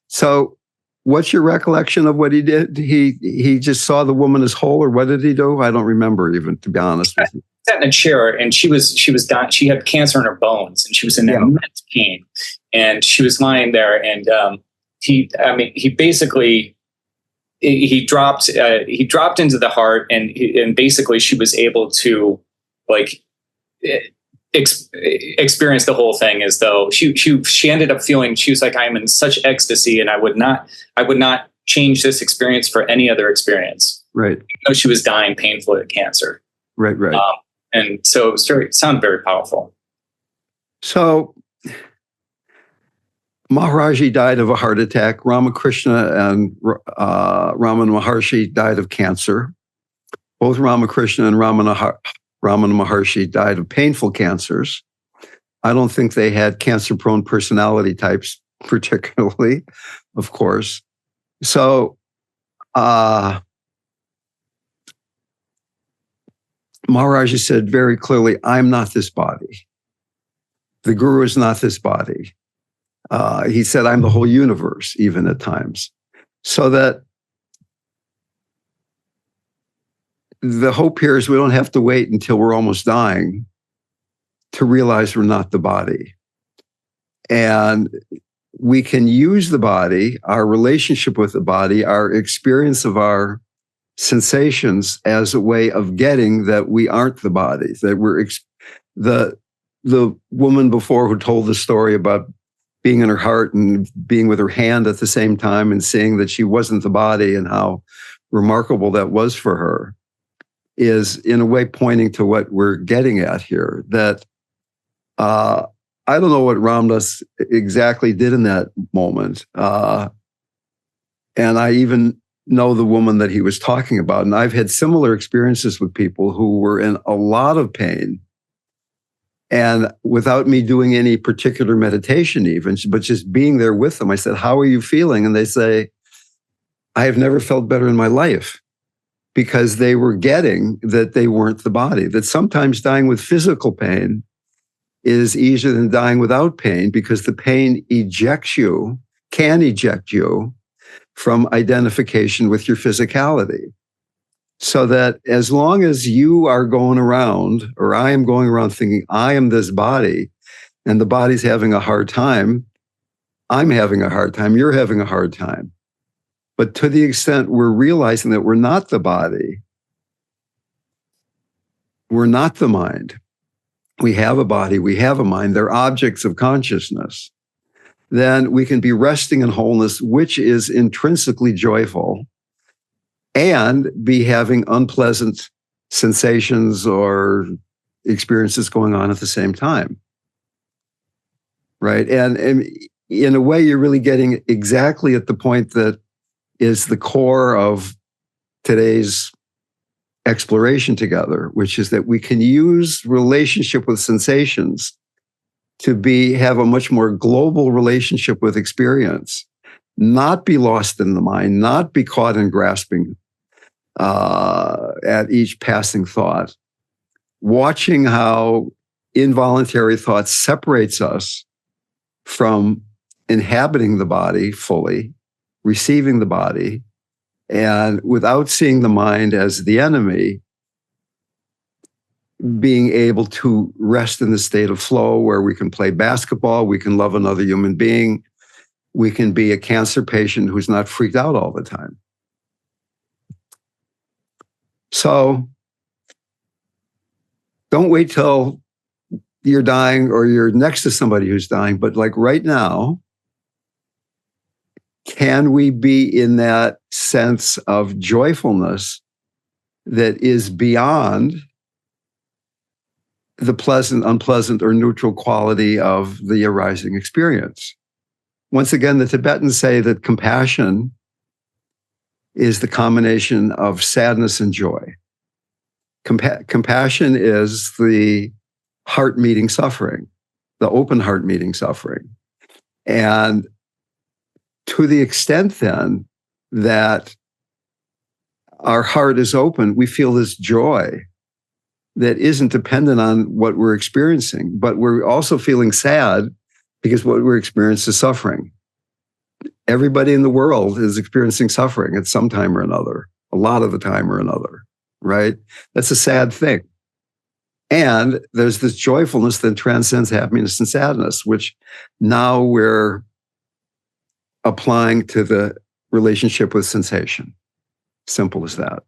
So what's your recollection of what he did? He just saw the woman as whole, or what did he do? I don't remember even, to be honest with you.
Sat in a chair, and she was dying. She had cancer in her bones, and she was in immense pain. And she was lying there, and he basically dropped into the heart, and basically she was able to like experience the whole thing as though she ended up feeling, she was like, I'm in such ecstasy, and I would not change this experience for any other experience.
Right.
Even though she was dying painfully of cancer.
Right.
And so it sounded very powerful.
So Maharaji died of a heart attack. Ramakrishna and Ramana Maharshi died of cancer. Both Ramakrishna and Ramana Maharshi died of painful cancers. I don't think they had cancer-prone personality types particularly, of course. So Maharaji said very clearly, I'm not this body. The guru is not this body. He said, I'm the whole universe, even at times. So that the hope here is we don't have to wait until we're almost dying to realize we're not the body. And we can use the body, our relationship with the body, our experience of our sensations as a way of getting that we aren't the body, that we're the woman before who told the story about being in her heart and being with her hand at the same time and seeing that she wasn't the body and how remarkable that was for her, is in a way pointing to what we're getting at here. That I don't know what Ramdas exactly did in that moment. And I even know the woman that he was talking about. And I've had similar experiences with people who were in a lot of pain. And without me doing any particular meditation even, but just being there with them, I said, how are you feeling? And they say, I have never felt better in my life, because they were getting that they weren't the body, that sometimes dying with physical pain is easier than dying without pain, because the pain can eject you from identification with your physicality. So that as long as you are going around, or I am going around thinking I am this body, and the body's having a hard time, I'm having a hard time, you're having a hard time. But to the extent we're realizing that we're not the body, we're not the mind, we have a body, we have a mind, they're objects of consciousness, then we can be resting in wholeness, which is intrinsically joyful, and be having unpleasant sensations or experiences going on at the same time. Right? And in a way, you're really getting exactly at the point that is the core of today's exploration together, which is that we can use relationship with sensations to have a much more global relationship with experience, not be lost in the mind, not be caught in grasping at each passing thought, watching how involuntary thought separates us from inhabiting the body fully, receiving the body, and without seeing the mind as the enemy, being able to rest in the state of flow where we can play basketball, we can love another human being, we can be a cancer patient who's not freaked out all the time. So don't wait till you're dying or you're next to somebody who's dying, but like right now, can we be in that sense of joyfulness that is beyond the pleasant, unpleasant, or neutral quality of the arising experience? Once again, the Tibetans say that compassion is the combination of sadness and joy. Compassion is the heart meeting suffering, the open heart meeting suffering. And to the extent then that our heart is open, we feel this joy that isn't dependent on what we're experiencing, but we're also feeling sad because what we're experiencing is suffering. Everybody in the world is experiencing suffering at some time or another, a lot of the time or another, right? That's a sad thing. And there's this joyfulness that transcends happiness and sadness, which now we're applying to the relationship with sensation. Simple as that.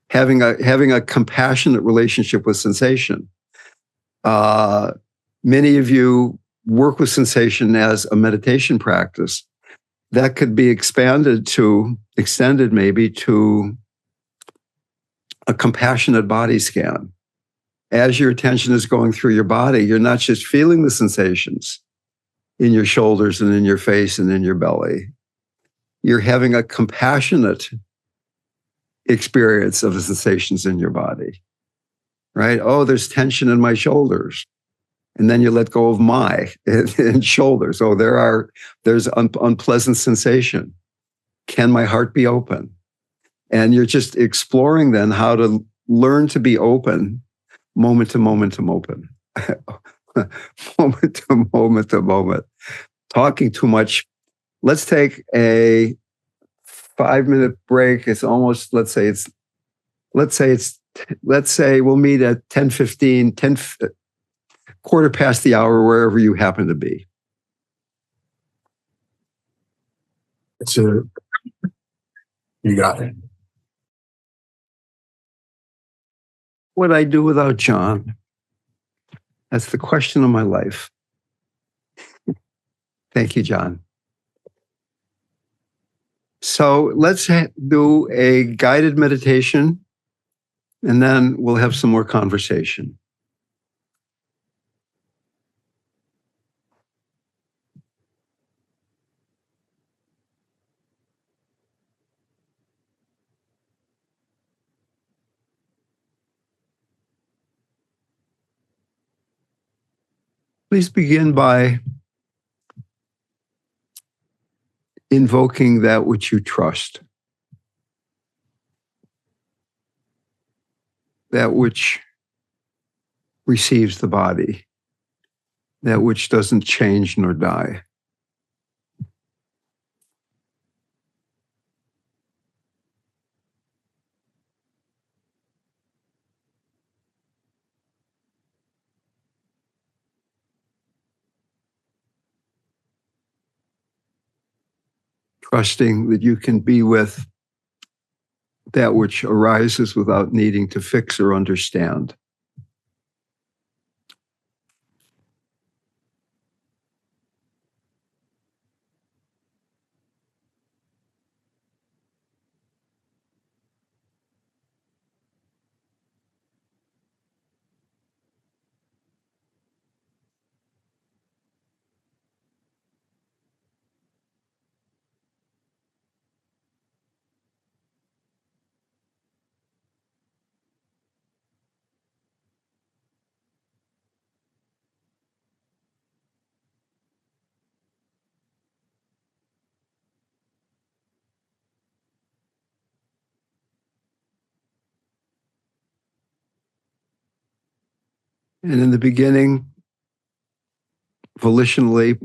Having a compassionate relationship with sensation. Many of you work with sensation as a meditation practice. That could be extended maybe to a compassionate body scan. As your attention is going through your body, you're not just feeling the sensations in your shoulders and in your face and in your belly. You're having a compassionate experience of the sensations in your body, right? Oh, there's tension in my shoulders. And then you let go of my and shoulders. Oh, there's unpleasant sensation. Can my heart be open? And you're just exploring then how to learn to be open moment to moment to moment. Moment to moment to moment. Talking too much. Let's take a 5-minute break. It's almost, let's say we'll meet at 10:15, quarter past the hour, wherever you happen to be.
You got it.
What would I do without John? That's the question of my life. Thank you, John. So let's do a guided meditation, and then we'll have some more conversation. Please begin by invoking that which you trust, that which receives the body, that which doesn't change nor die. Trusting that you can be with that which arises without needing to fix or understand. And in the beginning, volitionally,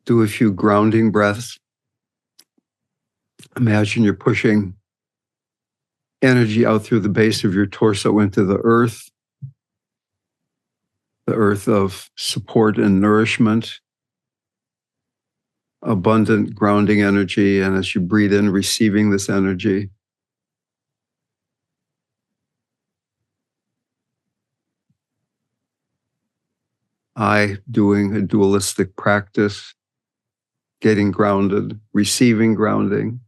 do a few grounding breaths. Imagine you're pushing energy out through the base of your torso into the earth of support and nourishment, abundant grounding energy. And as you breathe in, receiving this energy. I doing a dualistic practice, getting grounded, receiving grounding.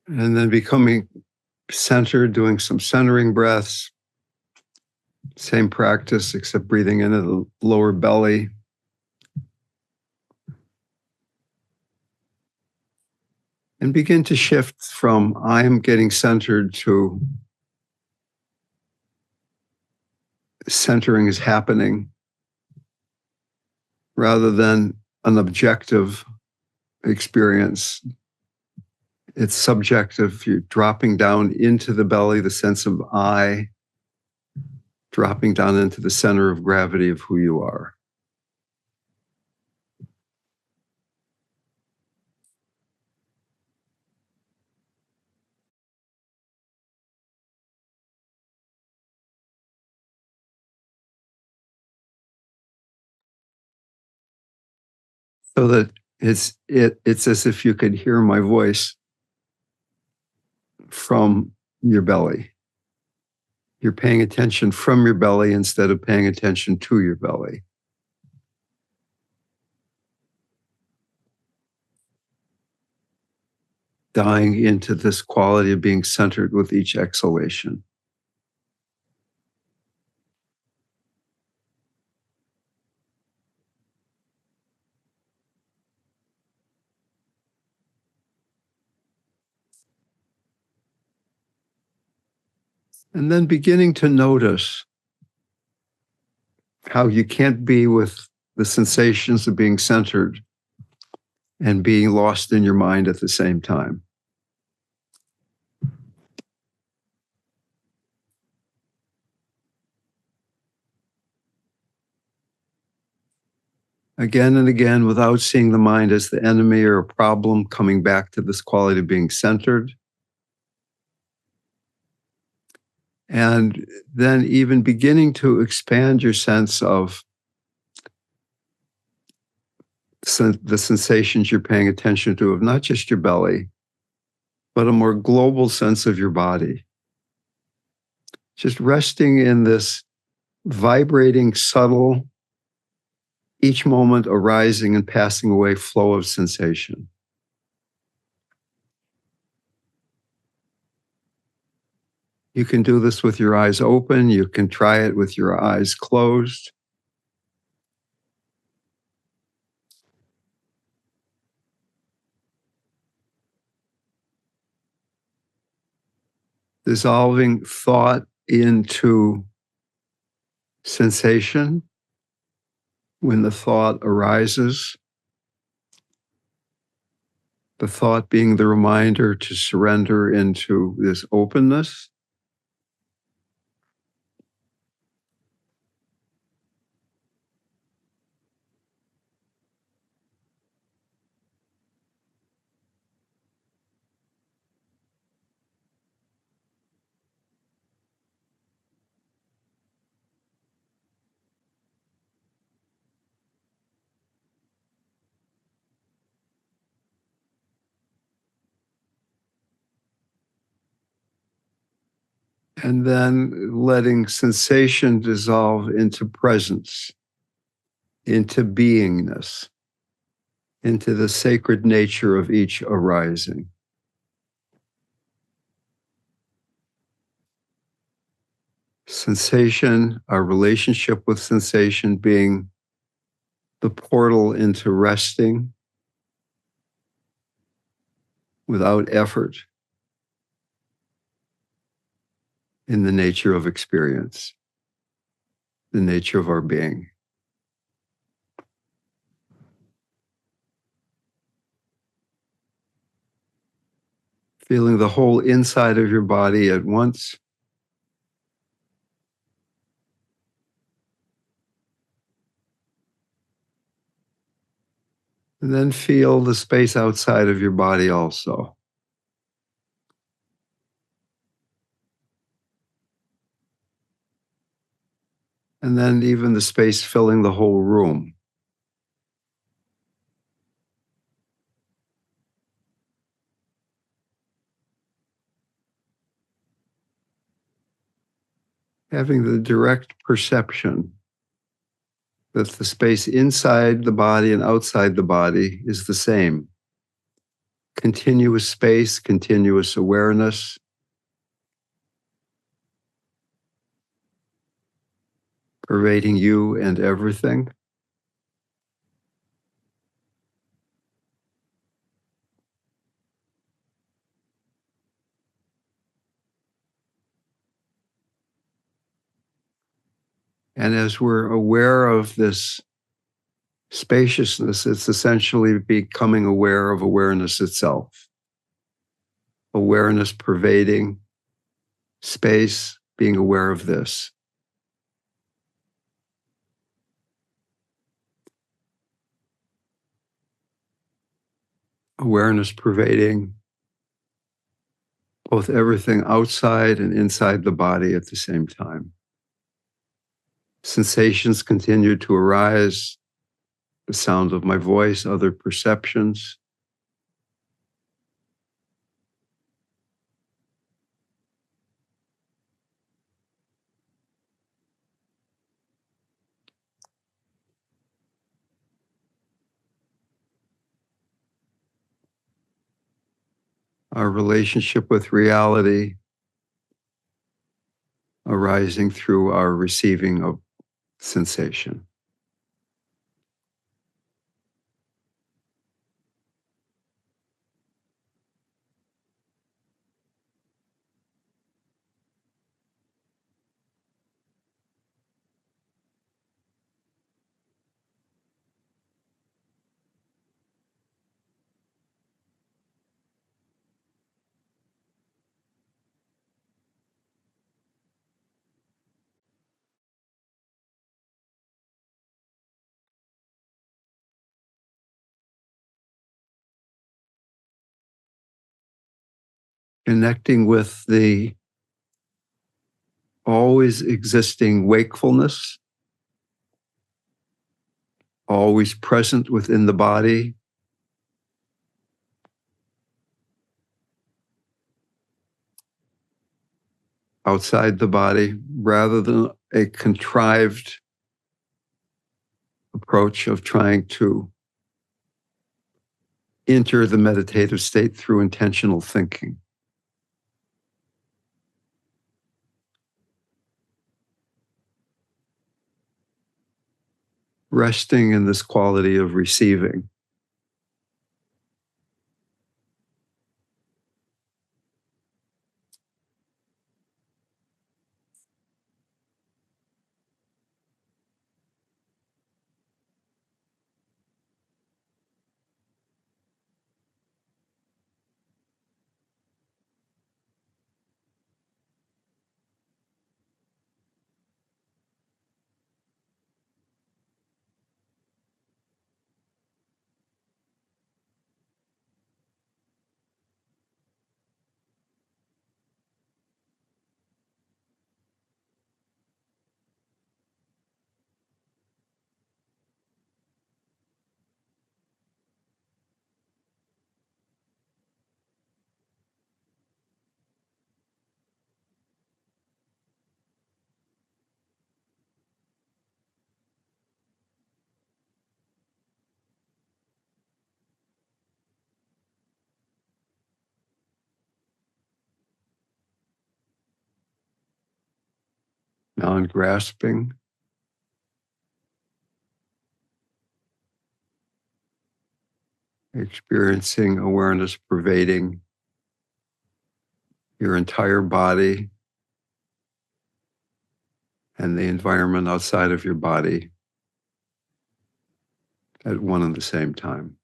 And then becoming centered, doing some centering breaths. Same practice, except breathing into the lower belly. And begin to shift from I am getting centered to centering is happening, rather than an objective experience. It's subjective. You're dropping down into the belly, the sense of I, dropping down into the center of gravity of who you are. So that it's as if you could hear my voice from your belly. You're paying attention from your belly instead of paying attention to your belly. Dying into this quality of being centered with each exhalation. And then beginning to notice how you can't be with the sensations of being centered and being lost in your mind at the same time. Again and again, without seeing the mind as the enemy or a problem, coming back to this quality of being centered. And then even beginning to expand your sense of the sensations you're paying attention to, of not just your belly, but a more global sense of your body. Just resting in this vibrating, subtle, each moment arising and passing away flow of sensation. You can do this with your eyes open. You can try it with your eyes closed. Dissolving thought into sensation when the thought arises. The thought being the reminder to surrender into this openness. And then letting sensation dissolve into presence, into beingness, into the sacred nature of each arising. Sensation, our relationship with sensation being the portal into resting without effort in the nature of experience, the nature of our being. Feeling the whole inside of your body at once. And then feel the space outside of your body also. And then even the space filling the whole room. Having the direct perception that the space inside the body and outside the body is the same. Continuous space, continuous awareness. Pervading you and everything. And as we're aware of this spaciousness, it's essentially becoming aware of awareness itself. Awareness pervading space, being aware of this. Awareness pervading both everything outside and inside the body at the same time. Sensations continue to arise, the sound of my voice, other perceptions. Our relationship with reality arising through our receiving of sensation. Connecting with the always existing wakefulness, always present within the body, outside the body, rather than a contrived approach of trying to enter the meditative state through intentional thinking. Resting in this quality of receiving. Non-grasping, experiencing awareness pervading your entire body and the environment outside of your body at one and the same time.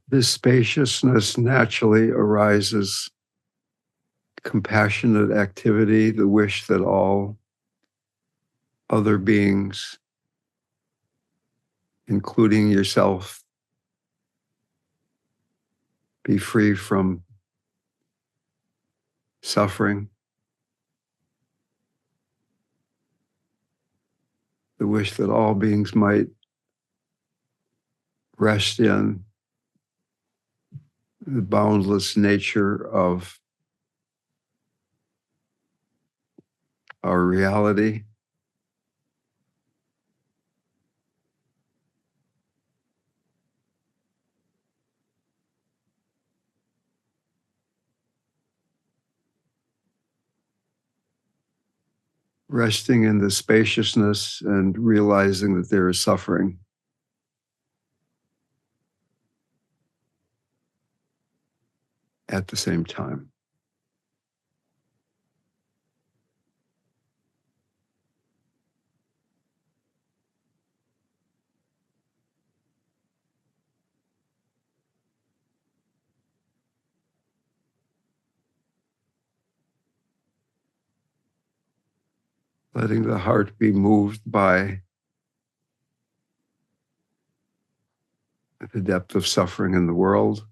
This spaciousness naturally arises compassionate activity, the wish that all other beings, including yourself, be free from suffering. The wish that all beings might rest in the boundless nature of our reality. Resting in the spaciousness and realizing that there is suffering. At the same time. Letting the heart be moved by the depth of suffering in the world.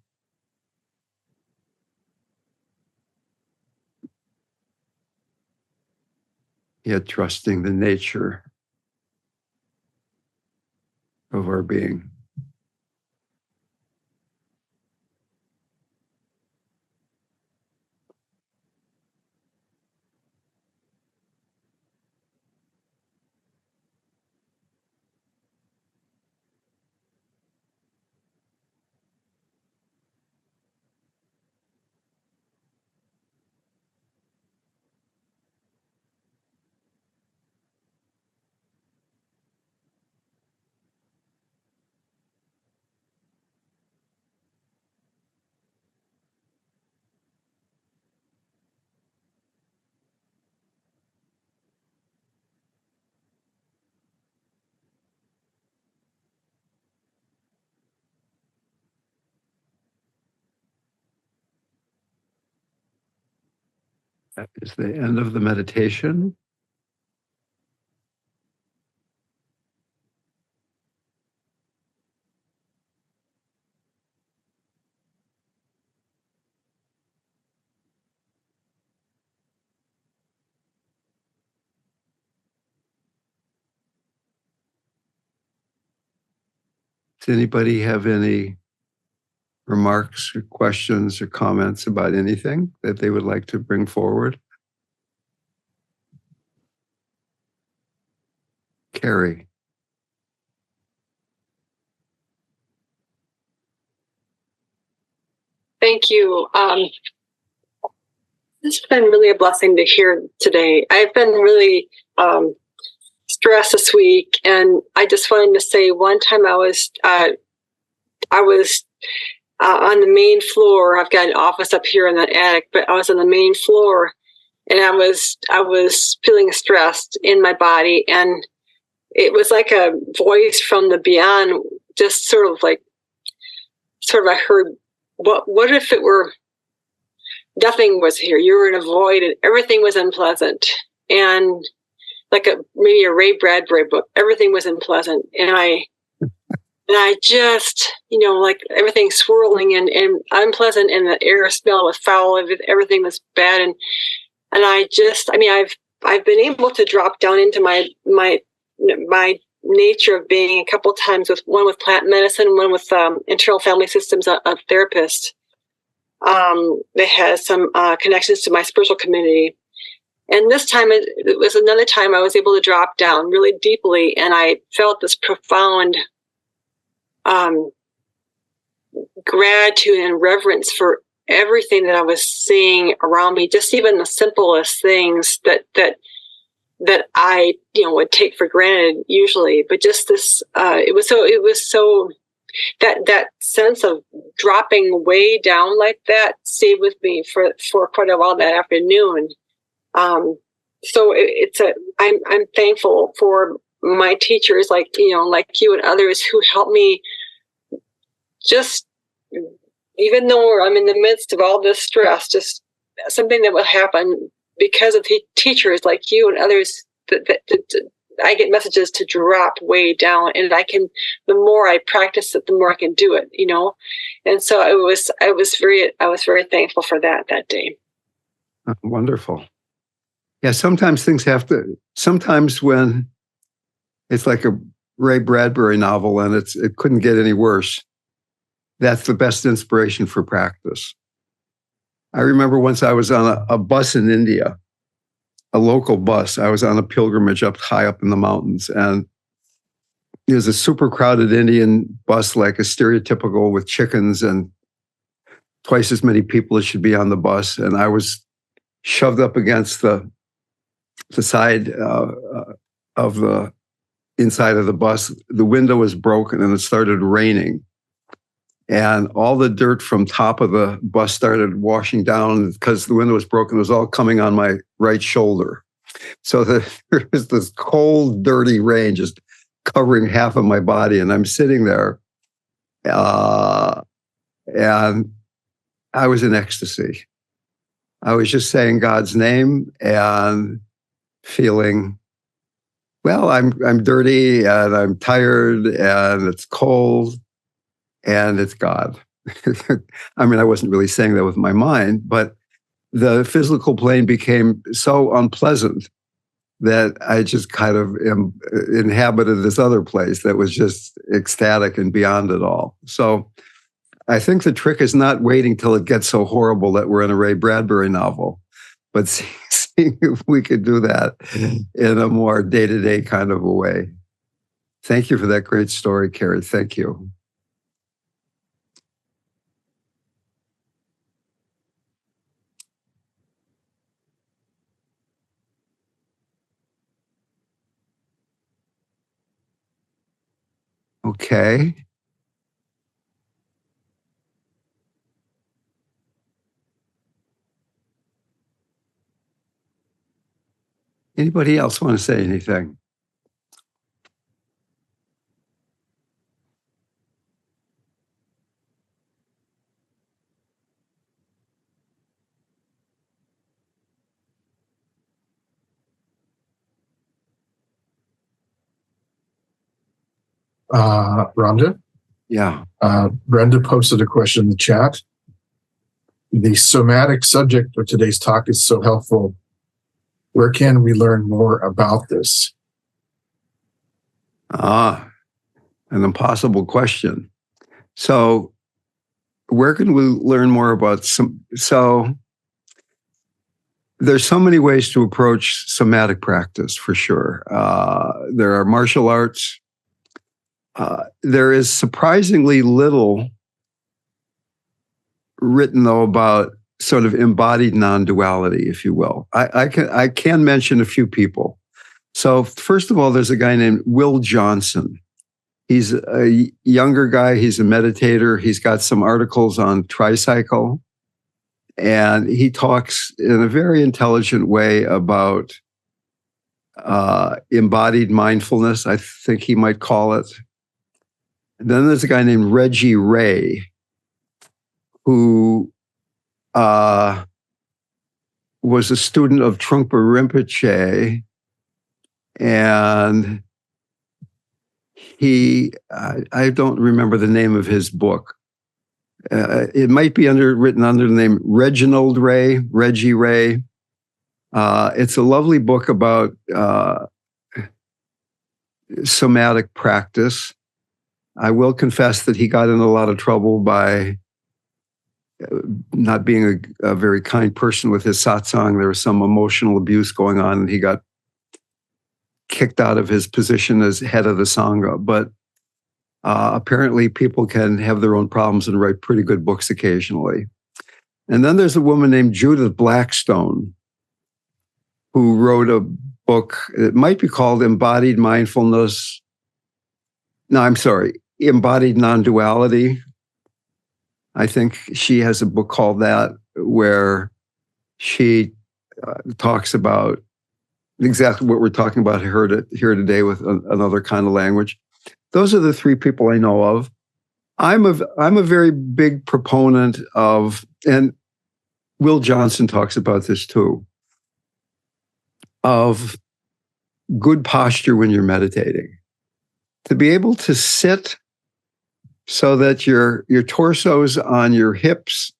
Yet trusting the nature of our being. That is the end of the meditation. Does anybody have any remarks or questions or comments about anything that they would like to bring forward? Carrie.
Thank you. This has been really a blessing to hear today. I've been really stressed this week, and I just wanted to say one time I was on the main floor. I've got an office up here in the attic, but I was on the main floor, and I was feeling stressed in my body, and it was like a voice from the beyond, just sort of I heard, what if it were nothing was here? You were in a void and everything was unpleasant. And like maybe a Ray Bradbury book, everything was unpleasant. And I just, like everything swirling and unpleasant, and the air smell was foul, everything was bad. And I've been able to drop down into my nature of being a couple times, one with plant medicine, one with internal family systems, a therapist that has some connections to my spiritual community. And this time it was another time I was able to drop down really deeply, and I felt this profound gratitude and reverence for everything that I was seeing around me, just even the simplest things that I would take for granted usually, but just this it was so that sense of dropping way down like that stayed with me for quite a while that afternoon. So I'm thankful for my teachers like you and others who helped me just even though I'm in the midst of all this stress, just something that will happen because of teachers like you and others, that I get messages to drop way down, and the more I practice it, the more I can do it, And so I was very thankful for that day.
Wonderful. Yeah, sometimes sometimes when it's like a Ray Bradbury novel and it couldn't get any worse, that's the best inspiration for practice. I remember once I was on a bus in India, a local bus. I was on a pilgrimage high up in the mountains, and it was a super crowded Indian bus, like a stereotypical with chickens and twice as many people as should be on the bus. And I was shoved up against the side of the inside of the bus. The window was broken and it started raining. And all the dirt from top of the bus started washing down because the window was broken. It was all coming on my right shoulder. So there was this cold, dirty rain just covering half of my body. And I'm sitting there and I was in ecstasy. I was just saying God's name and feeling, well, I'm dirty and I'm tired and it's cold. And it's God. I mean, I wasn't really saying that with my mind, but the physical plane became so unpleasant that I just kind of inhabited this other place that was just ecstatic and beyond it all. So I think the trick is not waiting till it gets so horrible that we're in a Ray Bradbury novel, but seeing if we could do that in a more day-to-day kind of a way. Thank you for that great story, Carrie. Thank you. Okay. Anybody else want to say anything?
RamDev?
Yeah.
Brenda posted a question in the chat. The somatic subject of today's talk is so helpful. Where can we learn more about this?
An impossible question. So where can we learn more about so there's so many ways to approach somatic practice, for sure. There are martial arts. There is surprisingly little written, though, about sort of embodied non-duality, if you will. I can mention a few people. So first of all, there's a guy named Will Johnson. He's a younger guy. He's a meditator. He's got some articles on tricycle. And he talks in a very intelligent way about embodied mindfulness, I think he might call it. And then there's a guy named Reggie Ray, who was a student of Trungpa Rinpoche. And I don't remember the name of his book. It might be written under the name Reggie Ray. It's a lovely book about somatic practice. I will confess that he got in a lot of trouble by not being a very kind person with his satsang. There was some emotional abuse going on, and he got kicked out of his position as head of the Sangha. But apparently people can have their own problems and write pretty good books occasionally. And then there's a woman named Judith Blackstone, who wrote a book. It might be called Embodied Mindfulness. No, I'm sorry, Embodied Non-Duality. I think she has a book called that, where she talks about exactly what we're talking about here today with another kind of language. Those are the three people I know of. I'm a very big proponent of, and Will Johnson talks about this too, of good posture when you're meditating. To be able to sit so that your torso's on your hips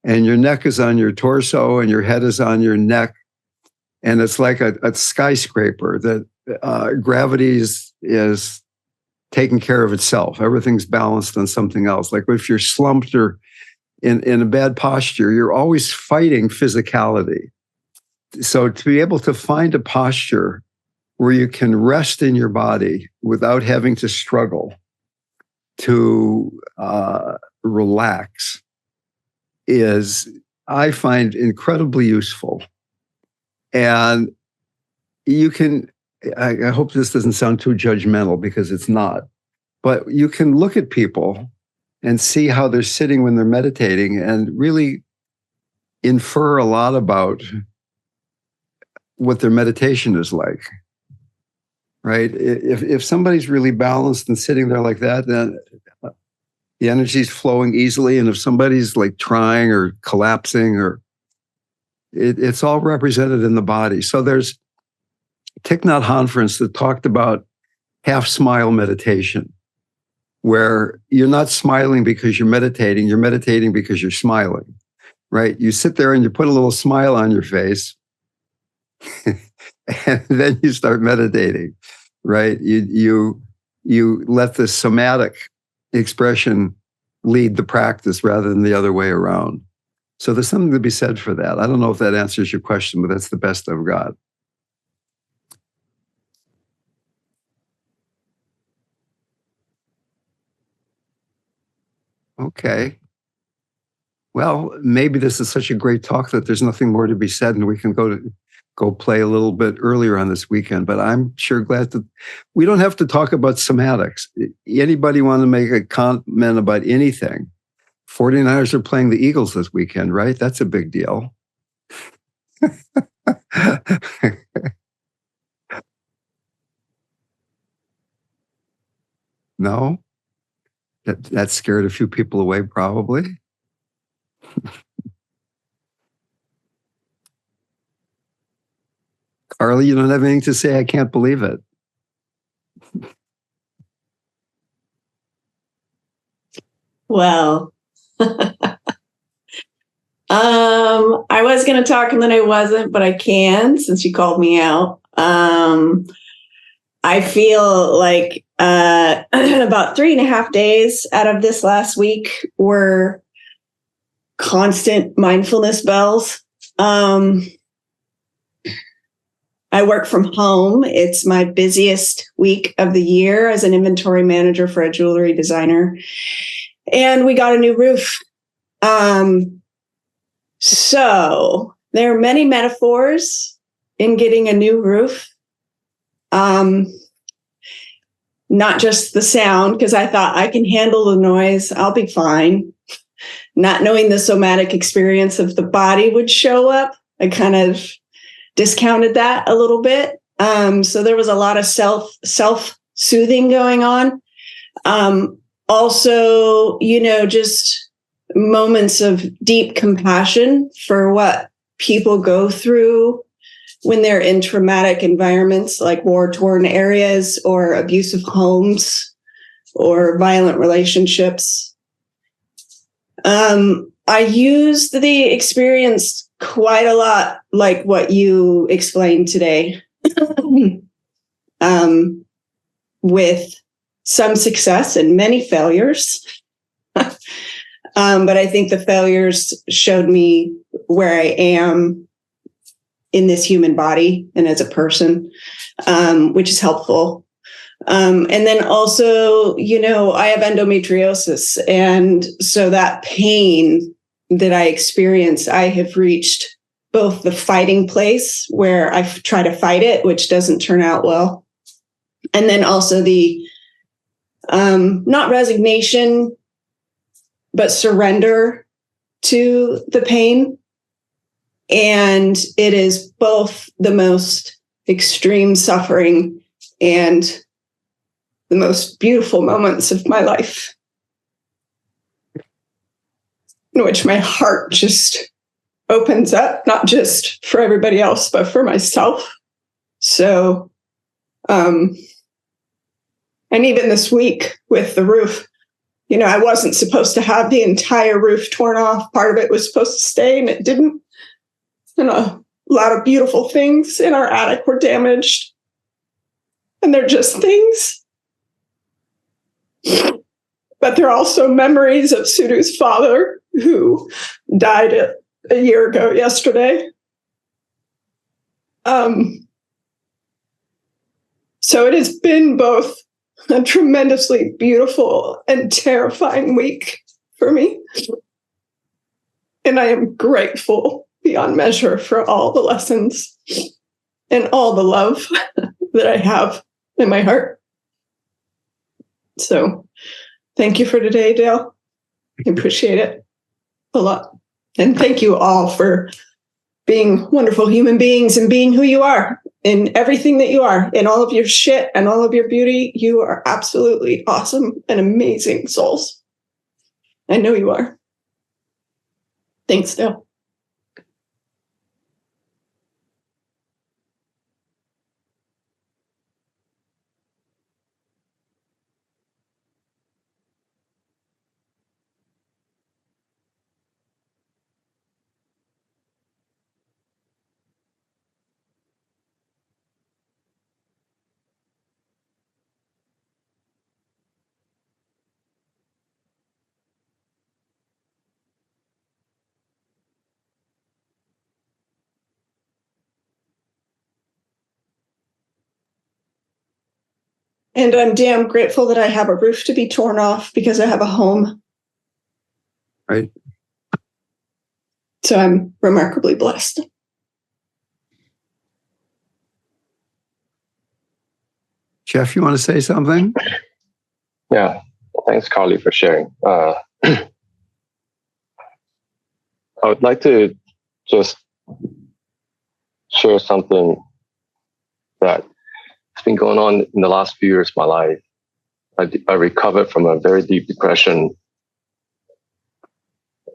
and your neck is on your torso and your head is on your neck. And it's like a skyscraper that gravity is taking care of itself. Everything's balanced on something else. Like if you're slumped or in a bad posture, you're always fighting physicality. So to be able to find a posture where you can rest in your body without having to struggle to relax is, I find, incredibly useful. And you can, I hope this doesn't sound too judgmental because it's not, but you can look at people and see how they're sitting when they're meditating and really infer a lot about what their meditation is like. Right? If somebody's really balanced and sitting there like that, then the energy's flowing easily. And if somebody's like trying or collapsing, or it's all represented in the body. So there's Thich Nhat Hanh, for instance, that talked about half smile meditation, where you're not smiling because you're meditating because you're smiling, right? You sit there and you put a little smile on your face and then you start meditating, right? You let the somatic expression lead the practice rather than the other way around. So there's something to be said for that. I don't know if that answers your question, but that's the best I've got. Okay. Well, maybe this is such a great talk that there's nothing more to be said and we can go play a little bit earlier on this weekend, but I'm sure glad that we don't have to talk about somatics. Anybody want to make a comment about anything? 49ers are playing the Eagles this weekend, right? That's a big deal. No? That scared a few people away, probably. Carly, you don't have anything to say? I can't believe it.
Well, I was going to talk and then I wasn't, but I can since you called me out. I feel like about 3.5 days out of this last week were constant mindfulness bells. I work from home. It's my busiest week of the year as an inventory manager for a jewelry designer. And we got a new roof. So there are many metaphors in getting a new roof. Not just the sound, because I thought I can handle the noise. I'll be fine. Not knowing the somatic experience of the body would show up. I kind of discounted that a little bit. So there was a lot of self-soothing going on. Also, just moments of deep compassion for what people go through when they're in traumatic environments like war-torn areas or abusive homes or violent relationships. I used the experience quite a lot, like what you explained today, with some success and many failures. But I think the failures showed me where I am in this human body and as a person, which is helpful. And then also, I have endometriosis. And so that pain that I experience, I have reached both the fighting place where I try to fight it, which doesn't turn out well. And then also the, not resignation, but surrender to the pain. And it is both the most extreme suffering and the most beautiful moments of my life. in which my heart just opens up, not just for everybody else, but for myself. So, and even this week with the roof, I wasn't supposed to have the entire roof torn off. Part of it was supposed to stay and it didn't. And a lot of beautiful things in our attic were damaged. And they're just things. But they're also memories of Sudu's father, who died a year ago yesterday. So it has been both a tremendously beautiful and terrifying week for me. And I am grateful beyond measure for all the lessons and all the love that I have in my heart. So thank you for today, Dale. I appreciate it a lot. And thank you all for being wonderful human beings and being who you are in everything that you are, in all of your shit and all of your beauty. You are absolutely awesome and amazing souls. I know you are. Thanks, Dale. And I'm damn grateful that I have a roof to be torn off because I have a home.
Right.
So I'm remarkably blessed.
Jeff, you want to say something?
Yeah. Thanks, Carly, for sharing. I would like to just share something that has been going on in the last few years of my life. I recovered from a very deep depression.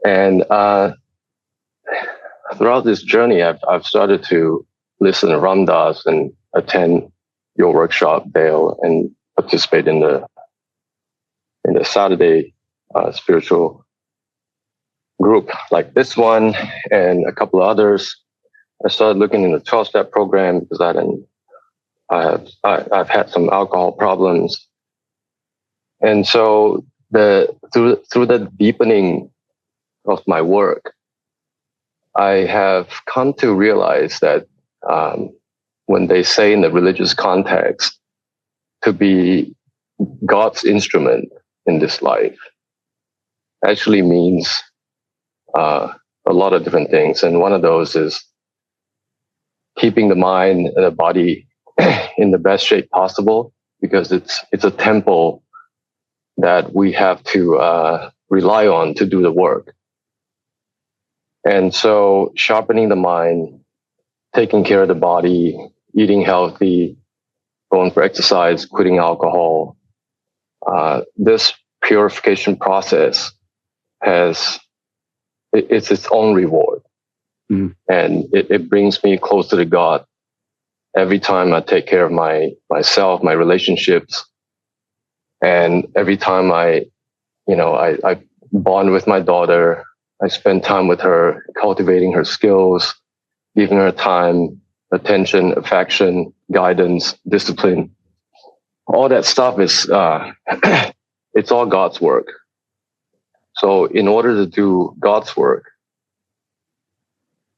And throughout this journey, I've started to listen to RamDev and attend your workshop, Dale, and participate in the Saturday spiritual group like this one and a couple of others. I started looking in the 12-step program because I've had some alcohol problems. And so through the deepening of my work, I have come to realize that when they say in the religious context to be God's instrument in this life actually means a lot of different things. And one of those is keeping the mind and the body in the best shape possible, because it's a temple that we have to rely on to do the work. And so sharpening the mind, taking care of the body, eating healthy, going for exercise, quitting alcohol, this purification process it's its own reward. Mm. And it brings me closer to God every time I take care of myself, my relationships. And every time I bond with my daughter, I spend time with her, cultivating her skills, giving her time, attention, affection, guidance, discipline. All that stuff is, it's all God's work. So in order to do God's work,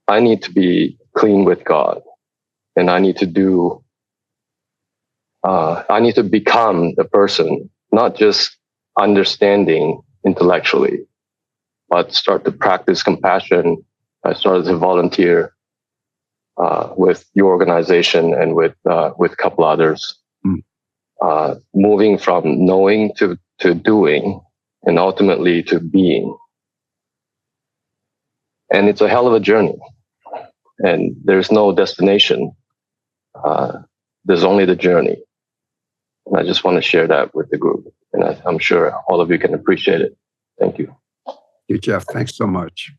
I need to be clean with God, and I need to become the person, not just understanding intellectually, but start to practice compassion. I started to volunteer with your organization and with a couple others, moving from knowing to doing, and ultimately to being. And it's a hell of a journey, and there's no destination. There's only the journey. And I just want to share that with the group, and I'm sure all of you can appreciate it. Thank you.
you, Jeff. Thanks so much.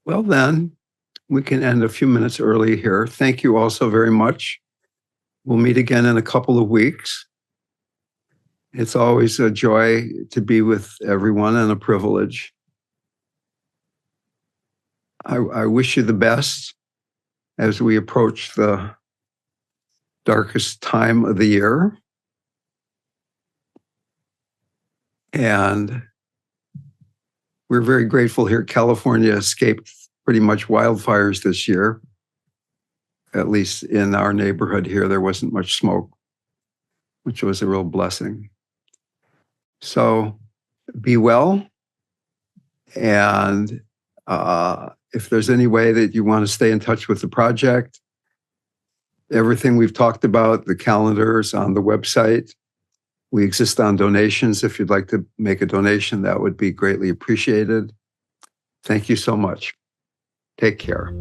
Well, then, we can end a few minutes early here. Thank you all so very much. We'll meet again in a couple of weeks. It's always a joy to be with everyone and a privilege. I wish you the best as we approach the darkest time of the year. And we're very grateful here. California escaped pretty much wildfires this year. At least in our neighborhood here, there wasn't much smoke, which was a real blessing. So be well. And if there's any way that you want to stay in touch with the project, everything we've talked about, the calendars on the website. We exist on donations. If you'd like to make a donation, that would be greatly appreciated. Thank you so much. Take care.